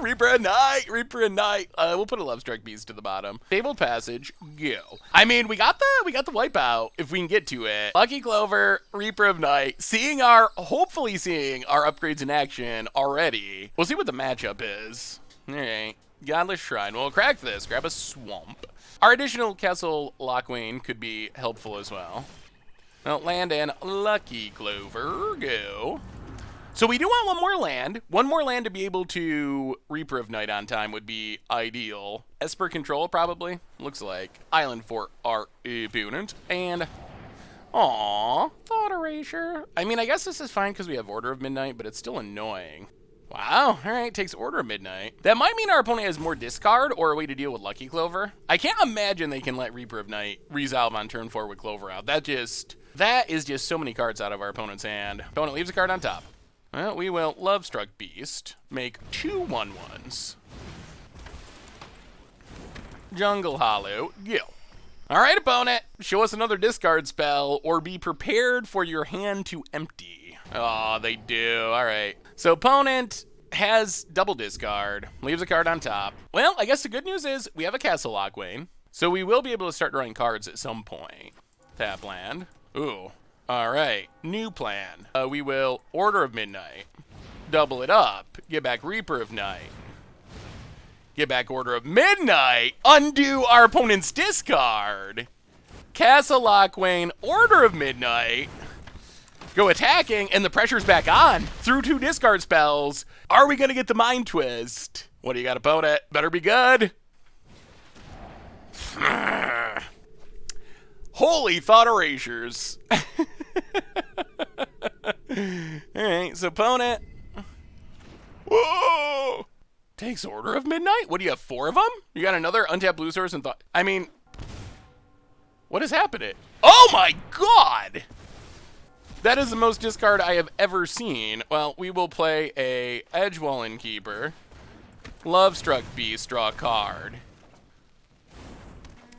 Reaper at night. We'll put a Lovestruck Beast to the bottom. Fabled Passage, go. I mean, we got the wipeout if we can get to it. Lucky Clover, Reaper of Night, hopefully seeing our upgrades in action already. We'll see what the matchup is. All right, Godless Shrine. We'll crack this. Grab a Swamp. Our additional Castle Lochwain could be helpful as well. Well, land and Lucky Clover, go. So we do want one more land. One more land to be able to Reaper of Night on time would be ideal. Esper Control, probably. Looks like. Island for our opponent. And, Thought Erasure. I mean, I guess this is fine because we have Order of Midnight, but it's still annoying. Wow, all right, takes Order of Midnight. That might mean our opponent has more discard or a way to deal with Lucky Clover. I can't imagine they can let Reaper of Night resolve on turn 4 with Clover out. That is just so many cards out of our opponent's hand. Opponent leaves a card on top. Well, we will Lovestruck Beast, make 2 1/1s. Jungle Hollow, go. All right, opponent, show us another discard spell or be prepared for your hand to empty. Oh, they do, all right. So opponent has double discard, leaves a card on top. Well, I guess the good news is we have a Castle Lochwain, so we will be able to start drawing cards at some point. Tap land. Ooh. All right, new plan. We will Order of Midnight, double it up, get back Reaper of Night, get back Order of Midnight, undo our opponent's discard, Castle Lochwain, Order of Midnight, go attacking, and the pressure's back on through 2 discard spells. Are we gonna get the Mind Twist? What do you got, opponent? Better be good. Holy Thought Erasures. Alright, so opponent. Whoa! Takes Order of Midnight? What do you have, 4 of them? You got another untapped blue source and thought. I mean, what is happening? Oh my god! That is the most discard I have ever seen. Well, we will play a Edgewall Innkeeper, Lovestruck Beast, draw a card.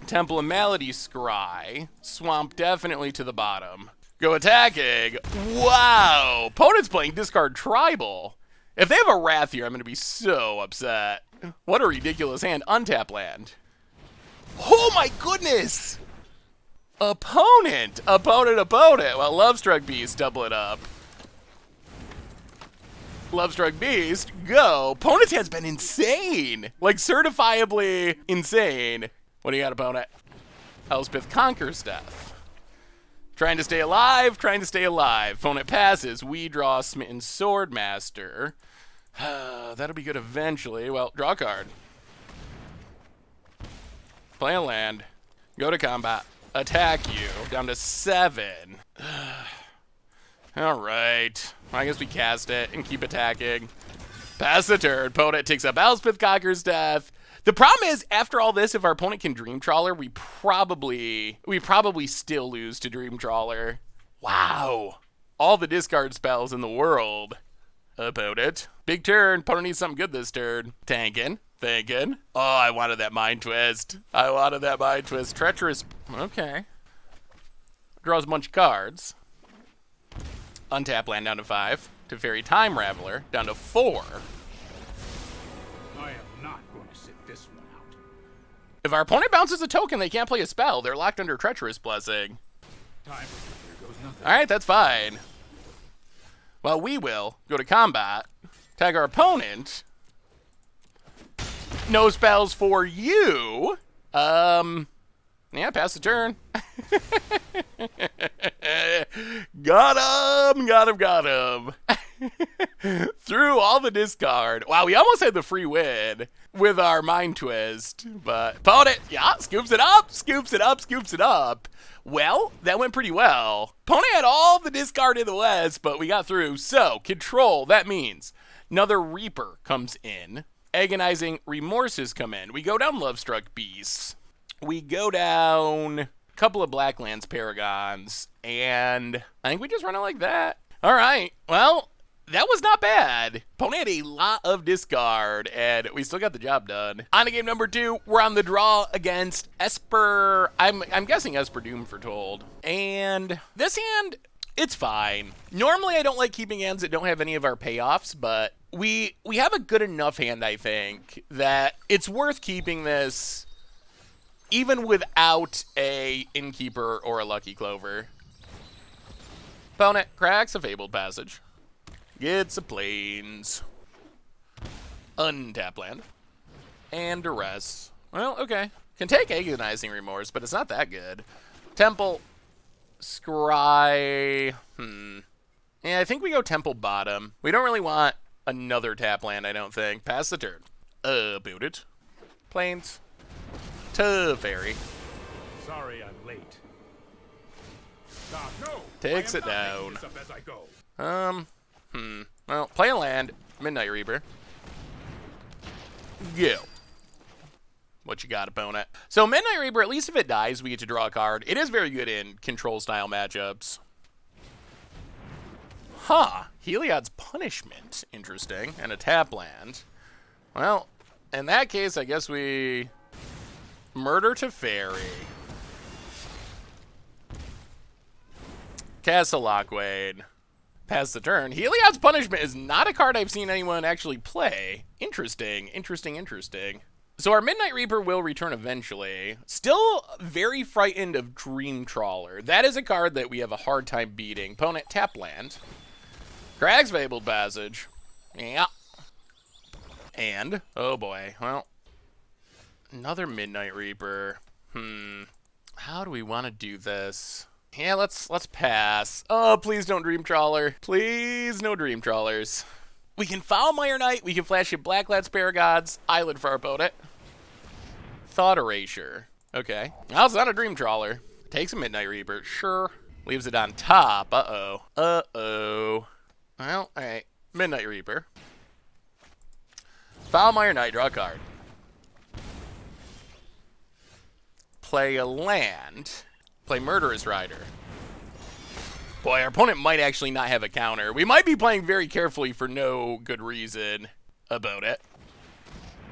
Temple of Malady Scry. Swamp definitely to the bottom. Go attacking. Wow. Opponent's playing discard Tribal. If they have a Wrath here, I'm going to be so upset. What a ridiculous hand. Untap land. Oh my goodness. Opponent. Well, Lovestruck Beast, double it up. Lovestruck Beast, go. Opponent has been insane. Like, certifiably insane. What do you got, opponent? Elspeth conquers death. Trying to stay alive. Opponent passes. We draw Smitten Swordmaster. That'll be good eventually. Well, draw a card. Play a land. Go to combat. Attack you. Down to 7. All right. I guess we cast it and keep attacking. Pass the turn. Opponent takes up Elspeth conquers death. The problem is, after all this, if our opponent can Dream Trawler, we probably still lose to Dream Trawler. Wow. All the discard spells in the world. Opponent. Big turn. Opponent needs something good this turn. Tanking. Thinking. Oh, I wanted that Mind Twist. Treacherous. Okay. Draws a bunch of cards. Untap land down to 5. Teferi Time Raveler down to 4. I am not going to sit this one out. If our opponent bounces a token, they can't play a spell. They're locked under Treacherous Blessing. Time. There goes nothing. Alright, that's fine. Well, we will go to combat. Tag our opponent. No spells for you. Yeah, pass the turn. Got him. Through all the discard. Wow, we almost had the free win with our Mind Twist. But opponent, yeah, scoops it up. Well, that went pretty well. Opponent had all the discard in the West, but we got through. So, control, that means another Reaper comes in. Agonizing Remorses come in. We go down Lovestruck Beasts. We go down a couple of Blacklands Paragons. And I think we just run it like that. All right. Well, that was not bad. Opponent had a lot of discard, and we still got the job done. On to game number 2, we're on the draw against Esper. I'm guessing Esper Doom for Told. And this hand, it's fine. Normally, I don't like keeping hands that don't have any of our payoffs, but we have a good enough hand, I think, that it's worth keeping this even without a Innkeeper or a Lucky Clover. Opponent cracks a Fabled Passage. Gets a Plains. Untap land. And Duress. Well, okay. Can take Agonizing Remorse, but it's not that good. Temple. Scry. Yeah, I think we go Temple bottom. We don't really want another tap land, I don't think. Pass the turn. Boot it. Plains. Teferi. Sorry I'm late. No, Takes it down. Well, play a land. Midnight Reaper. Go. What you got, opponent? So Midnight Reaper, at least if it dies, we get to draw a card. It is very good in control-style matchups. Huh. Heliod's Punishment. Interesting. And a tap land. Well, in that case, I guess we Murder Teferi. Castle Lockwade. Pass the turn. Heliod's Punishment is not a card I've seen anyone actually play. Interesting. So our Midnight Reaper will return eventually. Still very frightened of Dream Trawler. That is a card that we have a hard time beating. Opponent, tap land. Crag's Fabled Passage. Yeah. And, oh boy, well, another Midnight Reaper. How do we want to do this? Yeah, let's pass. Oh, please don't Dream Trawler. Please, no Dream Trawlers. We can Foul Mire Knight. We can flash in Blacklands Paragons. Island for our opponent. Thought Erasure. Okay. Now it's not a Dream Trawler. Takes a Midnight Reaper. Sure. Leaves it on top. Uh-oh. Well, alright. Midnight Reaper. Foul Mire Knight. Draw a card. Play a land. Play Murderous Rider. Boy, our opponent might actually not have a counter. We might be playing very carefully for no good reason about it.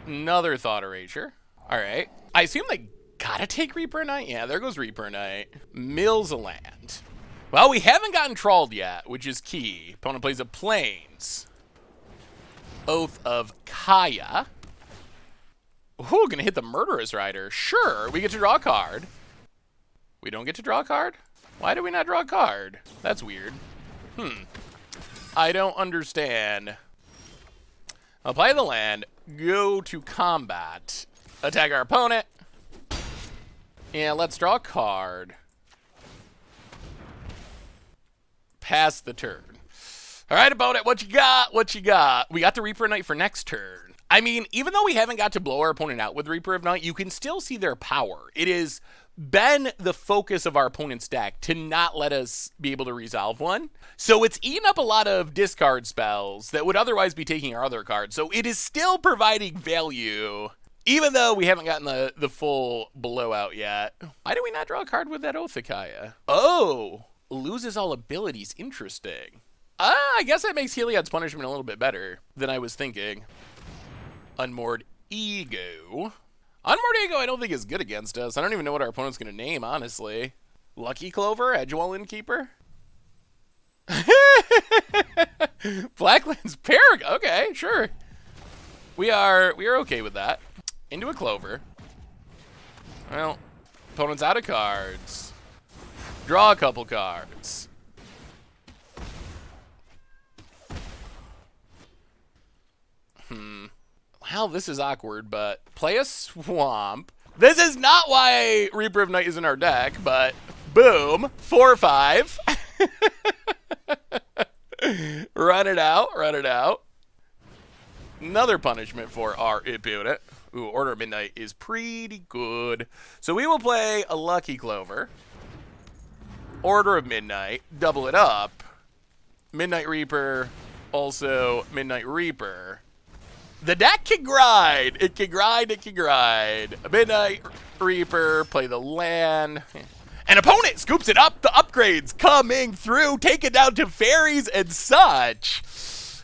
Another Thought Erasure. Alright. I assume they gotta take Reaper Knight? Yeah, there goes Reaper Knight. Mills a land. Well, we haven't gotten Trawled yet, which is key. Opponent plays a Plains. Oath of Kaya. Ooh, gonna hit the Murderous Rider. Sure, we get to draw a card. We don't get to draw a card? Why do we not draw a card? That's weird. I don't understand. I'll play the land, go to combat, attack our opponent. Yeah, let's draw a card. Pass the turn. All right, opponent, what you got? What you got? We got the Reaper Knight for next turn. I mean, even though we haven't got to blow our opponent out with Reaper of Night, you can still see their power. It has been the focus of our opponent's deck to not let us be able to resolve one. So it's eaten up a lot of discard spells that would otherwise be taking our other cards. So it is still providing value, even though we haven't gotten the full blowout yet. Why do we not draw a card with that Oath of Kaya? Oh, loses all abilities. Interesting. I guess that makes Heliod's Punishment a little bit better than I was thinking. Unmoored Ego. Unmoored Ego I don't think is good against us. I don't even know what our opponent's going to name, honestly. Lucky Clover? Edgewall Innkeeper? Blacklands Paragon. Okay, sure. We are okay with that. Into a Clover. Well, opponent's out of cards. Draw a couple cards. Well, this is awkward, but play a Swamp. This is not why Reaper of Night is in our deck, but boom, 4/5. Run it out. Another punishment for our opponent. Ooh, Order of Midnight is pretty good. So we will play a Lucky Clover. Order of Midnight, double it up. Midnight Reaper, also Midnight Reaper. The deck can grind. It can grind. It can grind. A Midnight Reaper, play the land. An opponent scoops it up. The upgrades coming through. Take it down to fairies and such.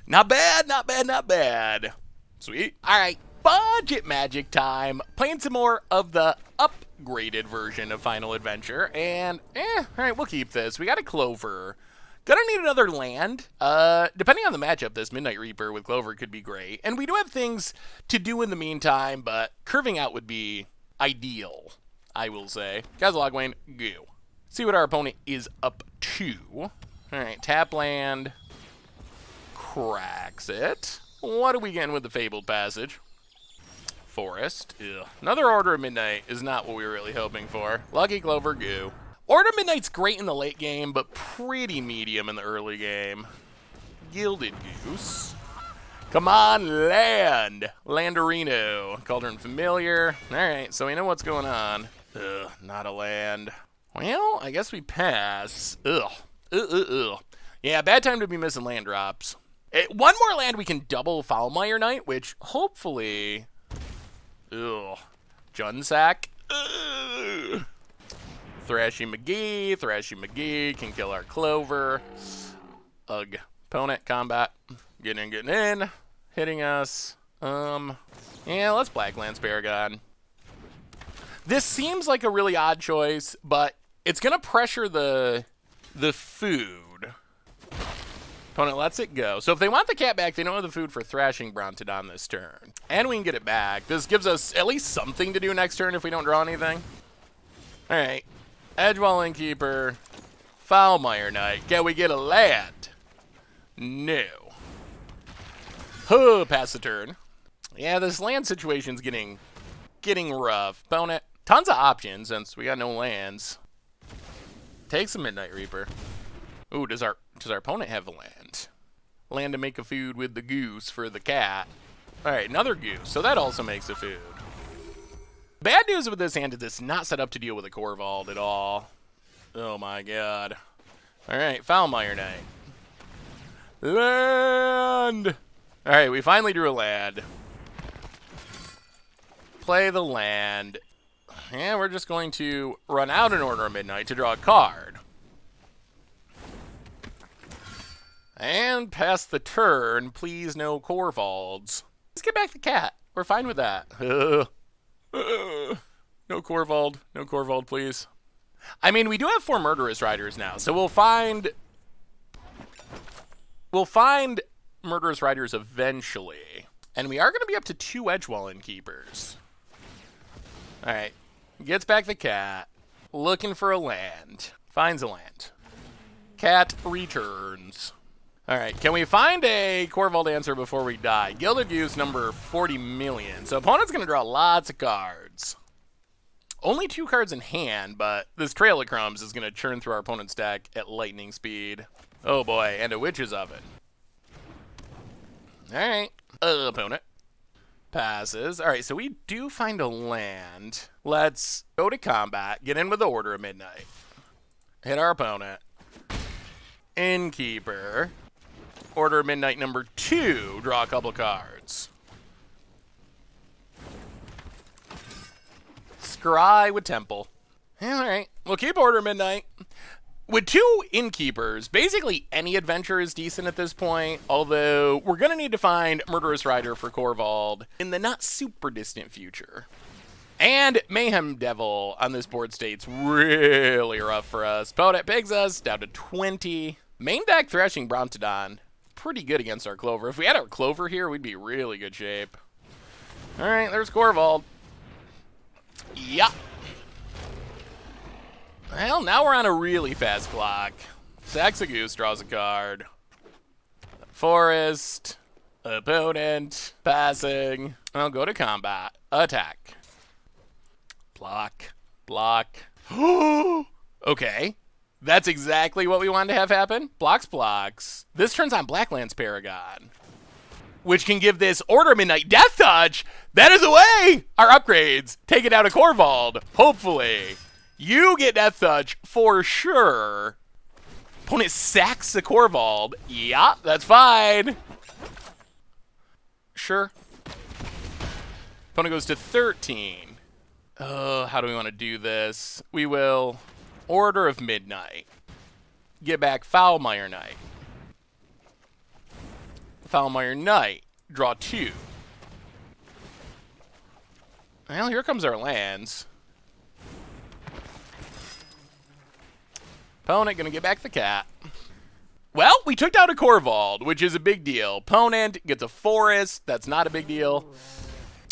Not bad, not bad, not bad. Sweet. All right, budget magic time. Playing some more of the upgraded version of Final Adventure. And, all right, we'll keep this. We got a Clover. Gonna need another land. Depending on the matchup, this Midnight Reaper with Clover could be great. And we do have things to do in the meantime, but curving out would be ideal, I will say. Kazalogwayne, go. See what our opponent is up to. All right, tap land. Cracks it. What are we getting with the Fabled Passage? Forest. Ugh. Another Order of Midnight is not what we were really hoping for. Lucky Clover, go. Order of Midnight's great in the late game, but pretty medium in the early game. Gilded Goose. Come on, land. Landerino. Cauldron Familiar. All right, so we know what's going on. Ugh, not a land. Well, I guess we pass. Ugh. Yeah, bad time to be missing land drops. One more land we can double Foulmire Knight, which hopefully... Ugh. Junsack. Ugh. Thrashy McGee can kill our Clover. Ugh. Opponent, combat. Getting in. Hitting us. Yeah, let's Blacklands Paragon. This seems like a really odd choice, but it's going to pressure the food. Opponent lets it go. So if they want the cat back, they don't have the food for Thrashing Brontodon this turn. And we can get it back. This gives us at least something to do next turn if we don't draw anything. All right. Edgewall Innkeeper. Foulmire Knight. Can we get a land? No. Huh, pass the turn. Yeah, this land situation's getting rough. Opponent. Tons of options since we got no lands. Takes a Midnight Reaper. Ooh, does our opponent have a land? Land to make a food with the goose for the cat. All right, another goose. So that also makes a food. Bad news with this hand is it's not set up to deal with a Corvold at all. Oh my god. All right, Foulmire Knight. Land! All right, we finally drew a land. Play the land. And we're just going to run out an Order of Midnight to draw a card. And pass the turn. Please, no Corvolds. Let's get back the cat. We're fine with that. No Corvold. No Corvold, please. I mean, we do have 4 Murderous Riders now, so we'll find Murderous Riders eventually. And we are going to be up to 2 Edgewall Innkeepers. All right. Gets back the cat. Looking for a land. Finds a land. Cat returns. All right, can we find a Corvold answer before we die? Gilded Goose, number 40 million. So opponent's going to draw lots of cards. Only 2 cards in hand, but this Trail of Crumbs is going to churn through our opponent's deck at lightning speed. Oh boy, and a Witch's Oven. All right, opponent passes. All right, so we do find a land. Let's go to combat, get in with the Order of Midnight. Hit our opponent. Innkeeper. Order of Midnight number 2, draw a couple cards. Scry with Temple. All right, we'll keep Order of Midnight. With 2 Innkeepers, basically any adventure is decent at this point, although we're going to need to find Murderous Rider for Corvold in the not super distant future. And Mayhem Devil on this board state's really rough for us. Opponent pigs us down to 20. Main deck Thrashing Brontodon. Pretty good against our Clover. If we had our Clover here, we'd be really good shape. All right, there's Corvold. Yeah. Well, now we're on a really fast clock. Saxagoose draws a card. Forest. Opponent. Passing. I'll go to combat. Attack. Block. Block. Okay. That's exactly what we wanted to have happen. Blocks. This turns on Blacklands Paragon, which can give this Order of Midnight Death Touch. That is away! Our upgrades. Take it out of Corvold. Hopefully. You get Death Touch for sure. Opponent sacks the Corvold. Yeah, that's fine. Sure. Opponent goes to 13. How do we want to do this? We will Order of Midnight. Get back Foulmire Knight. Foulmire Knight. Draw 2. Well, here comes our lands. Opponent gonna get back the cat. Well, we took down a Corvold, which is a big deal. Opponent gets a forest. That's not a big deal.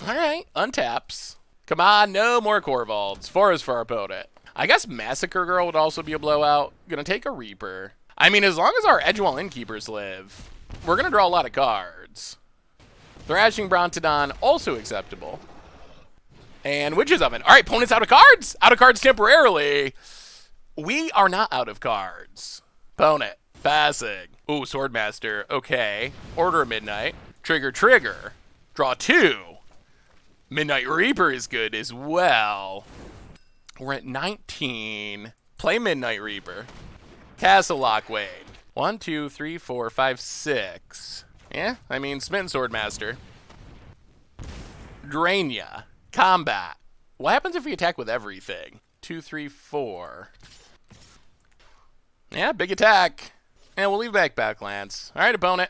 All right, untaps. Come on, no more Corvolds. Forest for our opponent. I guess Massacre Girl would also be a blowout. Gonna take a Reaper. I mean, as long as our Edgewall Innkeepers live, we're gonna draw a lot of cards. Thrashing Brontodon, also acceptable. And Witch's Oven. All right, opponent's out of cards. Out of cards temporarily. We are not out of cards. Opponent, passing. Ooh, Swordmaster, okay. Order of Midnight. Trigger. Draw 2. Midnight Reaper is good as well. We're at 19. Play Midnight Reaper. Castle Lockwade. 1, 2, 3, 4, 5, 6. Yeah, I mean, Smitten Swordmaster. Drainia. Combat. What happens if we attack with everything? 2, 3, 4. Yeah, big attack. And we'll leave back Backlands. All right, opponent.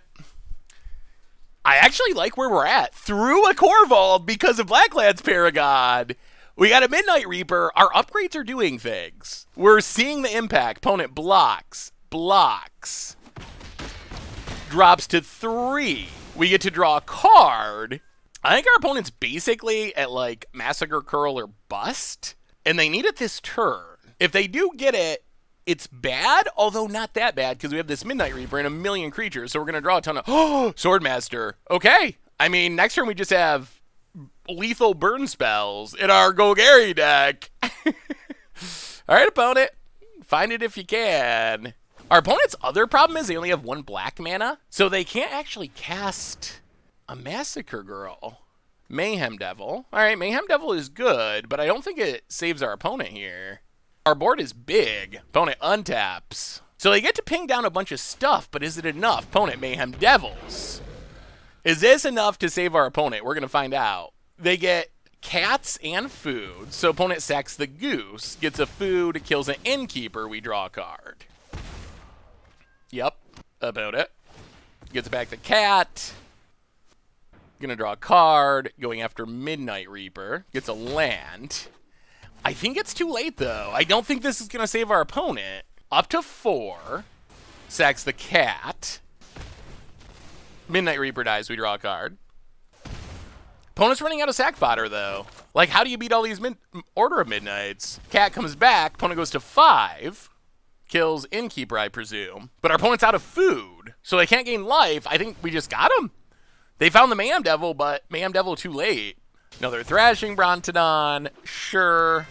I actually like where we're at. Through a Corvold because of Blacklands Paragon. We got a Midnight Reaper. Our upgrades are doing things. We're seeing the impact. Opponent blocks. Drops to 3. We get to draw a card. I think our opponent's basically at like Massacre Curl or Bust. And they need it this turn. If they do get it, it's bad, although not that bad, because we have this Midnight Reaper and a million creatures, so we're going to draw a ton of... Oh, Swordmaster. Okay. I mean, next turn we just have lethal burn spells in our Golgari deck. All right, opponent. Find it if you can. Our opponent's other problem is they only have 1 black mana, so they can't actually cast a Massacre Girl. Mayhem Devil. All right, Mayhem Devil is good, but I don't think it saves our opponent here. Our board is big. Opponent untaps. So they get to ping down a bunch of stuff, but is it enough? Opponent Mayhem Devils. Is this enough to save our opponent? We're going to find out. They get cats and food. So opponent sacks the goose, gets a food, kills an innkeeper, we draw a card. Yep, about it. Gets back the cat. Gonna draw a card, going after Midnight Reaper. Gets a land. I think it's too late, though. I don't think this is going to save our opponent. Up to 4. Sacks the cat. Midnight Reaper dies. We draw a card. Opponent's running out of sack fodder, though. Like, how do you beat all these Order of Midnights? Cat comes back. Opponent goes to 5. Kills Innkeeper, I presume. But our opponent's out of food, so they can't gain life. I think we just got him. They found the Mayhem Devil, but Mayhem Devil too late. Another Thrashing Brontodon. Sure.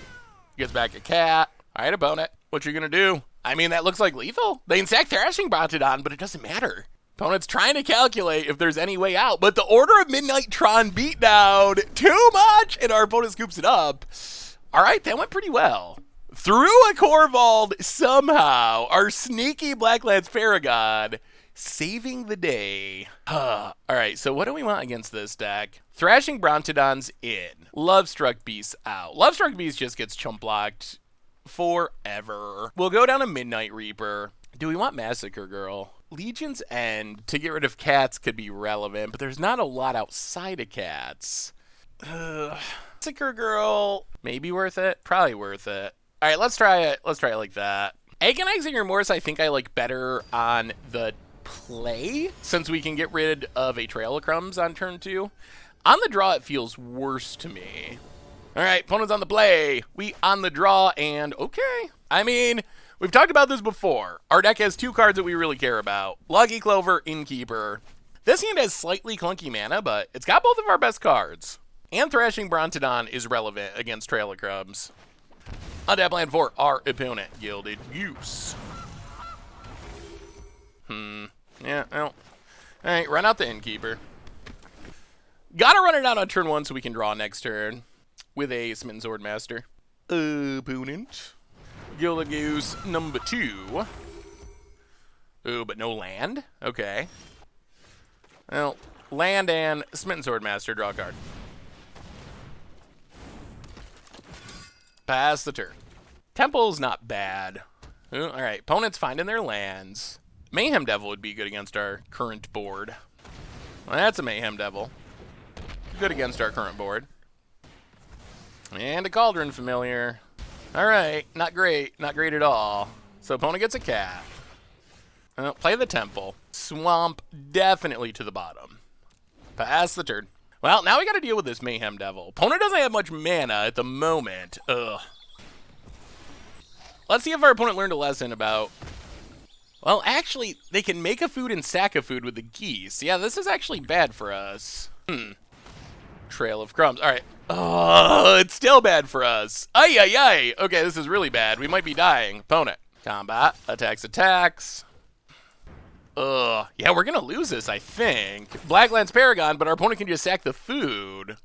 Gets back a cat. All right, opponent. What you gonna do? I mean, that looks like lethal. They can sack Thrashing Brontodon, but it doesn't matter. Opponent's trying to calculate if there's any way out, but the Order of Midnight Tron beatdown. Too much, and our opponent scoops it up. All right, that went pretty well. Through a Corvold, somehow, our sneaky Blacklands Paragon saving the day. All right, so what do we want against this deck? Thrashing Brontodon's in. Lovestruck Beast out. Lovestruck Beast just gets chump blocked forever. We'll go down to Midnight Reaper. Do we want Massacre Girl? Legion's End to get rid of cats could be relevant, but there's not a lot outside of cats. Massacre Girl, maybe worth it? Probably worth it. All right, let's try it. Let's try it like that. Agonizing Remorse I think I like better on the play, since we can get rid of a Trail of Crumbs on turn 2. On the draw, it feels worse to me. All right, opponent's on the play. We on the draw, and okay. I mean, we've talked about this before. Our deck has 2 cards that we really care about. Lucky Clover, Innkeeper. This hand has slightly clunky mana, but it's got both of our best cards. And Thrashing Brontodon is relevant against Trail of Crumbs. Untap land for our opponent, Gilded Goose. Yeah, well. Alright, run out the Innkeeper. Gotta run it out on turn 1 so we can draw next turn with a Smitten Swordmaster. Opponent. Gilded Goose number 2. Ooh, but no land? Okay. Well, land and Smitten Swordmaster, draw a card. Pass the turn. Temple's not bad. Ooh, all right, opponent's finding their lands. Mayhem Devil would be good against our current board. Well, that's a Mayhem Devil. Good against our current board. And a Cauldron Familiar. All right, not great. Not great at all. So opponent gets a cat. Play the Temple. Swamp definitely to the bottom. Pass the turn. Well, now we got to deal with this Mayhem Devil. Opponent doesn't have much mana at the moment. Ugh. Let's see if our opponent learned a lesson about... Well, actually, they can make a food and sack a food with the geese. Yeah, this is actually bad for us. Trail of Crumbs. All right. Oh, it's still bad for us. Ay, ay, ay. Okay, this is really bad. We might be dying. Opponent. Combat. Attacks. Ugh. Yeah, we're going to lose this, I think. Blacklands Paragon, but our opponent can just sack the food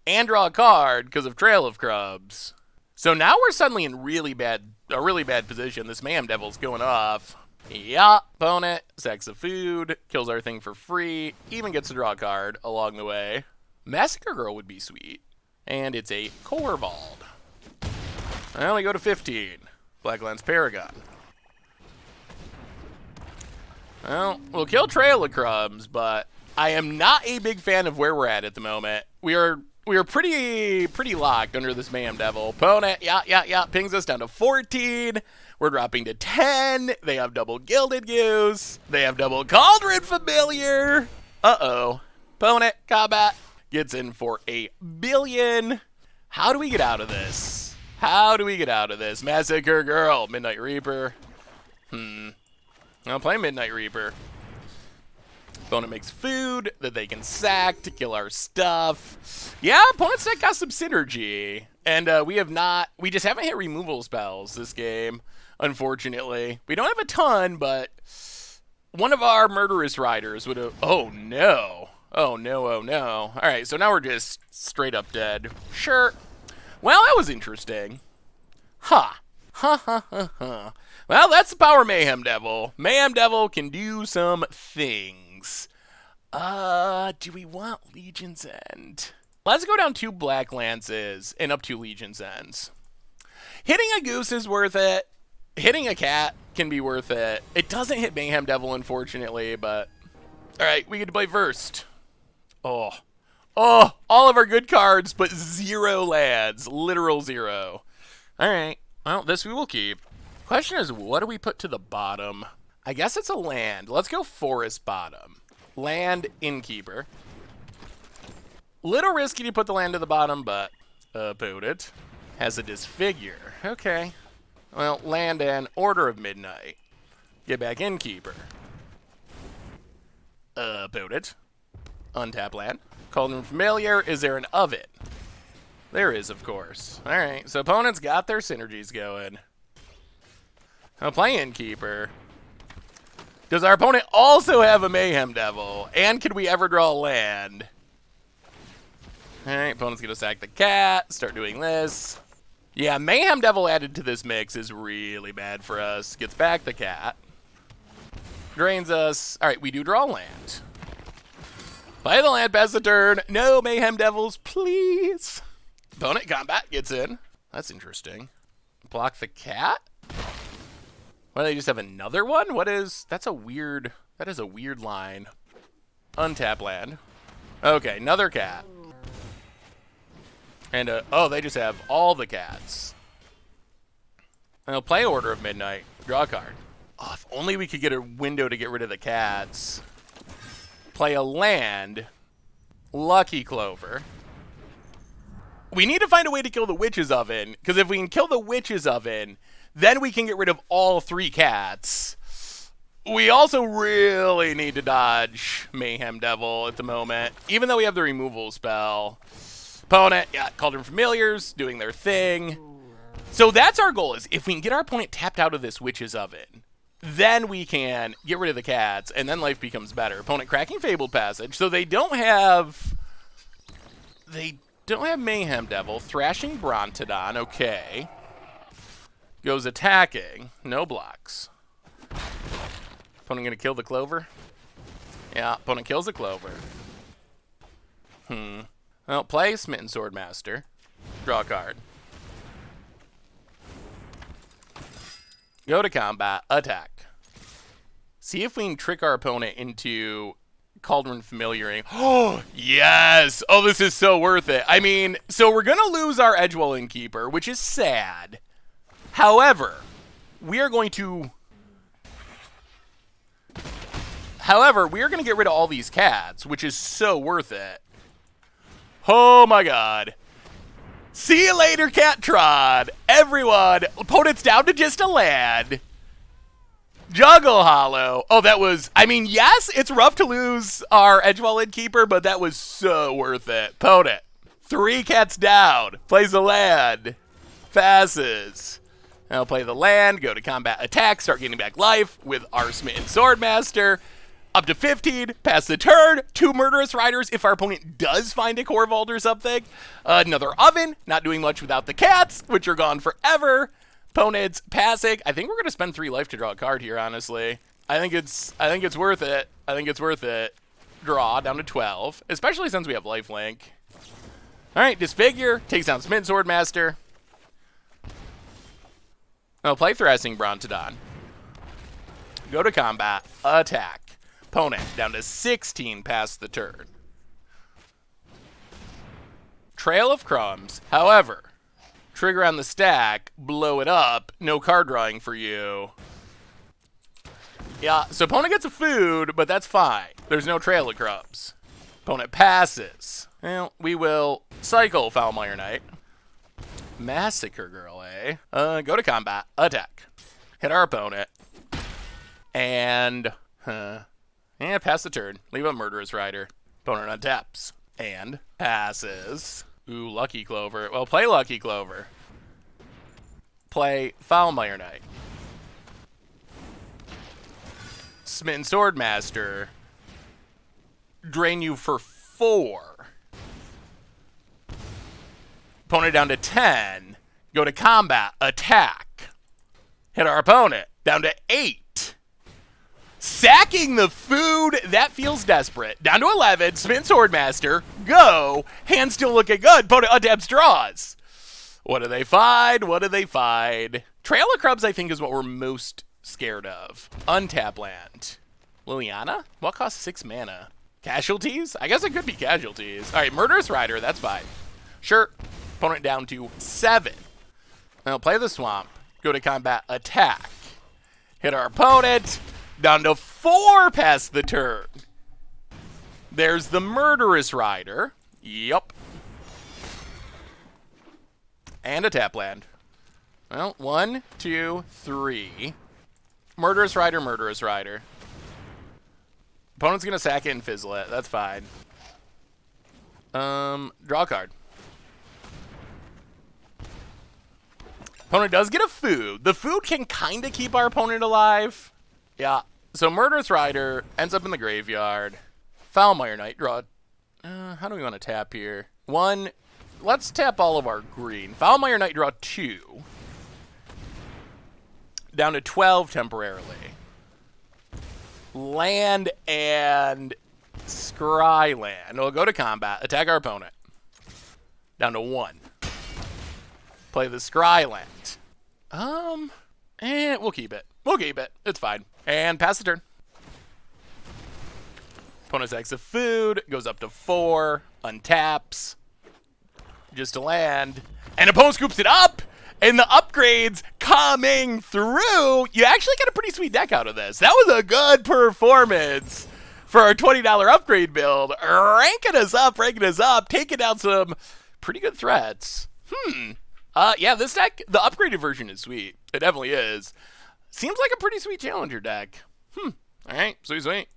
and draw a card because of Trail of Crumbs. So now we're suddenly in a really bad position. This Mayhem Devil's going off. Yeah, opponent sacks the food, kills our thing for free, even gets to draw a card along the way. Massacre Girl would be sweet. And it's a Corvald. Well, we go to 15. Blacklands Paragon. Well, we'll kill Trail of Crumbs, but I am not a big fan of where we're at the moment. We are pretty locked under this Mayhem Devil. Opponent, yeah, pings us down to 14. We're dropping to 10. They have double Gilded Goose. They have double Cauldron Familiar. Uh-oh. Opponent, combat, gets in for a billion. How do we get out of this? Massacre Girl, Midnight Reaper. I'll play Midnight Reaper. Opponent makes food that they can sack to kill our stuff. Yeah, opponent's deck got some synergy. And we just haven't hit removal spells this game, unfortunately. We don't have a ton, but one of our Murderous Riders would have... Oh, no. Oh, no. All right, so now we're just straight up dead. Sure. Well, that was interesting. Ha. Well, that's the power of Mayhem Devil. Mayhem Devil can do some things. Do we want Legion's End? Let's go down 2 Black Lances and up 2 Legion's Ends. Hitting a goose is worth it. Hitting a cat can be worth it. It doesn't hit Mayhem Devil, unfortunately, but... All right, we get to play first. Oh, all of our good cards, but 0 lands. Literal 0. All right, well, this we will keep. Question is, what do we put to the bottom? I guess it's a land. Let's go Forest Bottom. Land Innkeeper. Little risky to put the land to the bottom, but put it. Has a Disfigure. Okay. Well, land and Order of Midnight. Get back Innkeeper. Put it. Untap land. Cauldron Familiar. Is there an Oven? There is, of course. All right, so opponents got their synergies going. I'll play Innkeeper. Does our opponent also have a Mayhem Devil? And can we ever draw a land? All right, opponent's going to sack the cat, start doing this. Yeah, Mayhem Devil added to this mix is really bad for us. Gets back the cat. Drains us. All right, we do draw land. Play the land, pass the turn. No Mayhem Devils, please. Opponent combat gets in. That's interesting. Block the cat? Why do they just have another one? That is a weird line. Untap land. Okay, another cat. And, they just have all the cats. I'll play Order of Midnight. Draw a card. Oh, if only we could get a window to get rid of the cats. Play a land. Lucky Clover. We need to find a way to kill the Witch's Oven, because if we can kill the Witch's Oven, then we can get rid of all 3 cats. We also really need to dodge Mayhem Devil at the moment, even though we have the removal spell. Opponent, yeah, Cauldron Familiars, doing their thing. So that's our goal, is if we can get our opponent tapped out of this Witch's Oven, then we can get rid of the cats, and then life becomes better. Opponent cracking Fabled Passage, so they don't have Mayhem Devil. Thrashing Brontodon, okay. Goes attacking, no blocks. Opponent gonna kill the Clover? Yeah, opponent kills the Clover. Well, play Smitten Swordmaster. Draw a card. Go to combat, attack. See if we can trick our opponent into Cauldron Familiaring. Oh, yes! Oh, this is so worth it. I mean, so we're going to lose our Edgewell Innkeeper, which is sad. However, we are going to get rid of all these cats, which is so worth it. Oh my god. See you later, Cat Trod. Everyone, opponent's down to just a land. Juggle Hollow. Oh, that was, I mean, yes, it's rough to lose our Edgewell Innkeeper, but that was so worth it. Opponent, 3 cats down. Plays the land. Passes. I'll play the land, go to combat attack, start getting back life with our Smitten Swordmaster. Up to 15, pass the turn, 2 Murderous Riders if our opponent does find a Core Vault or something. Another Oven, not doing much without the cats, which are gone forever. Opponent's passing. I think we're going to spend 3 life to draw a card here, honestly. I think it's worth it. I think it's worth it. Draw down to 12, especially since we have lifelink. All right, Disfigure, takes down Smitten Swordmaster. I'll play Thrashing Brontodon. Go to combat, attack. Opponent down to 16 past the turn. Trail of Crumbs. However, trigger on the stack, blow it up, no card drawing for you. Yeah, so opponent gets a food, but that's fine. There's no Trail of Crumbs. Opponent passes. Well, we will cycle Foulmire Knight. Massacre Girl, eh? Go to combat, attack. Hit our opponent. And, pass the turn. Leave a Murderous Rider. Opponent untaps. And passes. Ooh, Lucky Clover. Well, play Lucky Clover. Play Foulmire Knight. Smitten Swordmaster. Drain you for 4. Opponent down to 10. Go to combat. Attack. Hit our opponent. Down to 8. Sacking the food. That feels desperate. Down to 11. Smitten Swordmaster. Go. Hand still looking good. Opponent untaps, draws. What do they find? What do they find? Trail of Crumbs, I think, is what we're most scared of. Untap land. Liliana? What costs 6 mana? Casualties? I guess it could be casualties. All right, Murderous Rider. That's fine. Sure. Opponent down to 7. Now play the Swamp. Go to combat, attack. Hit our opponent. Down to 4 past the turn. There's the Murderous Rider. Yup. And a tap land. Well, 1, 2, 3. Murderous Rider, Murderous Rider. Opponent's going to sack it and fizzle it. That's fine. Draw a card. Opponent does get a food. The food can kind of keep our opponent alive. Yeah. So Murderous Rider ends up in the graveyard. Foulmire Knight. Draw. How do we want to tap here? 1. Let's tap all of our green. Foulmire Knight, draw 2. Down to 12 temporarily. Land and Scry land. We'll go to combat. Attack our opponent. Down to 1. Play the Scry land. We'll keep it. We'll keep it. It's fine. And pass the turn. Opponent's exit food. Goes up to 4. Untaps. Just a land. And opponent scoops it up. And the upgrades coming through. You actually get a pretty sweet deck out of this. That was a good performance for our $20 upgrade build. Ranking us up, taking down some pretty good threats. Yeah, this deck, the upgraded version is sweet. It definitely is. Seems like a pretty sweet challenger deck. All right, sweet.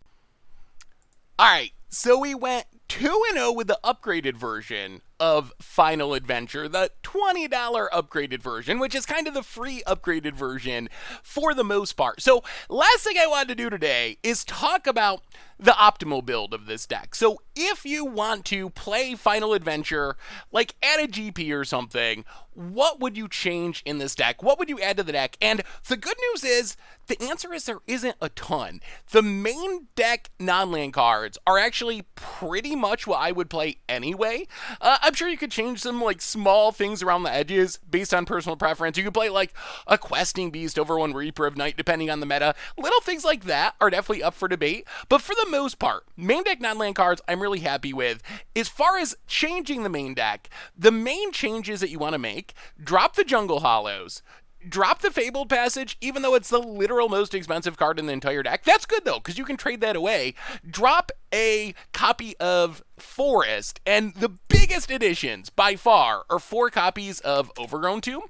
All right, so we went 2-0 with the upgraded version of Final Adventure, the $20 upgraded version, which is kind of the free upgraded version for the most part. So last thing I wanted to do today is talk about the optimal build of this deck. So if you want to play Final Adventure, like at a GP or something, what would you change in this deck? What would you add to the deck? And the good news is, the answer is there isn't a ton. The main deck non-land cards are actually pretty much what I would play anyway. I'm sure you could change some like small things around the edges based on personal preference. You could play like a Questing Beast over one Reaper of Night depending on the meta. Little things like that are definitely up for debate, but for the most part, main deck non-land cards I'm really happy with. As far as changing the main deck, the main changes that you want to make: drop the Jungle Hollows, drop the Fabled Passage, even though it's the literal most expensive card in the entire deck. That's good though, because you can trade that away. Drop a copy of Forest, and the biggest additions by far are 4 copies of Overgrown Tomb.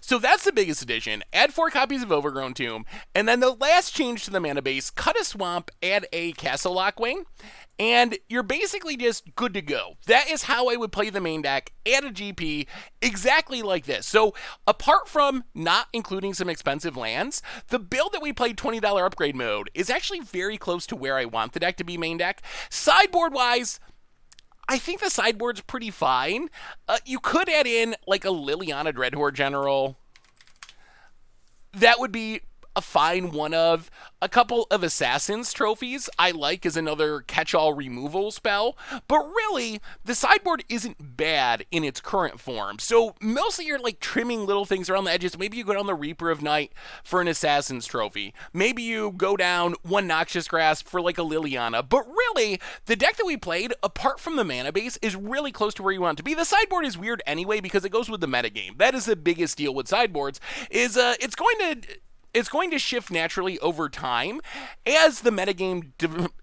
So that's the biggest addition. Add 4 copies of Overgrown Tomb. And then the last change to the mana base: cut a swamp, add a Castle Lockwing, and you're basically just good to go. That is how I would play the main deck at a GP, exactly like this. So apart from not including some expensive lands, the build that we played $20 upgrade mode is actually very close to where I want the deck to be main deck. Sideboard-wise, I think the sideboard's pretty fine. You could add in like a Liliana Dreadhorde General. That would be a fine one of. A couple of Assassin's Trophies I like as another catch-all removal spell, but really, the sideboard isn't bad in its current form. So mostly you're like trimming little things around the edges. Maybe you go down the Reaper of Night for an Assassin's Trophy. Maybe you go down one Noxious Grasp for like a Liliana. But really, the deck that we played, apart from the mana base, is really close to where you want it to be. The sideboard is weird anyway because it goes with the metagame. That is the biggest deal with sideboards, is it's going to shift naturally over time as the metagame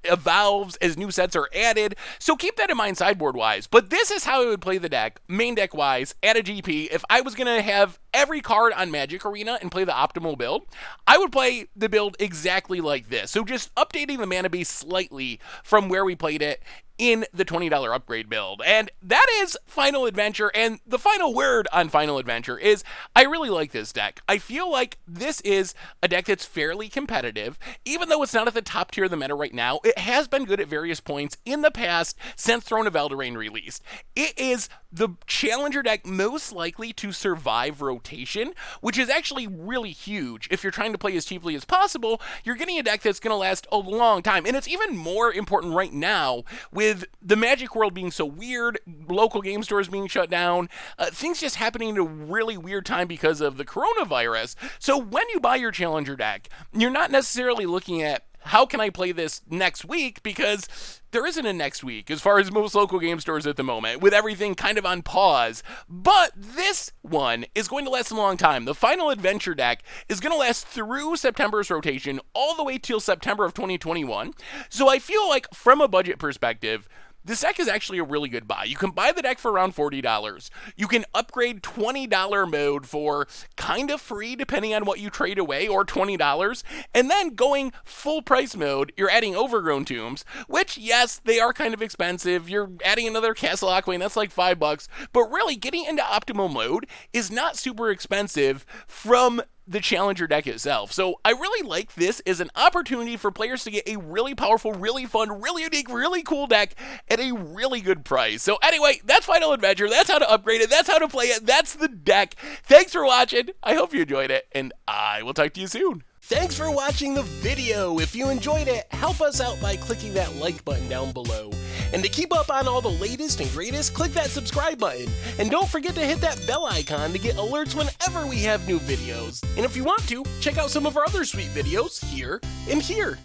evolves, as new sets are added. So keep that in mind sideboard-wise. But this is how I would play the deck, main deck-wise, at a GP. If I was going to have every card on Magic Arena and play the optimal build, I would play the build exactly like this. So just updating the mana base slightly from where we played it in the $20 upgrade build. And that is Final Adventure, and the final word on Final Adventure is I really like this deck. I feel like this is a deck that's fairly competitive. Even though it's not at the top tier of the meta right now, it has been good at various points in the past since Throne of Eldraine released. It is the challenger deck most likely to survive rotation, which is actually really huge. If you're trying to play as cheaply as possible, you're getting a deck that's going to last a long time. And it's even more important right now with the Magic world being so weird, local game stores being shut down, things just happening at a really weird time because of the coronavirus. So when you buy your challenger deck, you're not necessarily looking at how can I play this next week, because there isn't a next week as far as most local game stores at the moment, with everything kind of on pause. But this one is going to last a long time. The Final Adventure deck is going to last through September's rotation all the way till September of 2021. So I feel like from a budget perspective, this deck is actually a really good buy. You can buy the deck for around $40. You can upgrade $20 mode for kind of free, depending on what you trade away, or $20. And then going full price mode, you're adding Overgrown Tombs, which, yes, they are kind of expensive. You're adding another Castle Lockwing, that's like $5. But really, getting into optimal mode is not super expensive from the challenger deck itself. So I really like this as an opportunity for players to get a really powerful, really fun, really unique, really cool deck at a really good price. So anyway, that's Final Adventure. That's how to upgrade it. That's how to play it. That's the deck. Thanks for watching. I hope you enjoyed it, and I will talk to you soon. Thanks for watching the video. If you enjoyed it, help us out by clicking that like button down below. And to keep up on all the latest and greatest, click that subscribe button. And don't forget to hit that bell icon to get alerts whenever we have new videos. And if you want to, check out some of our other sweet videos here and here.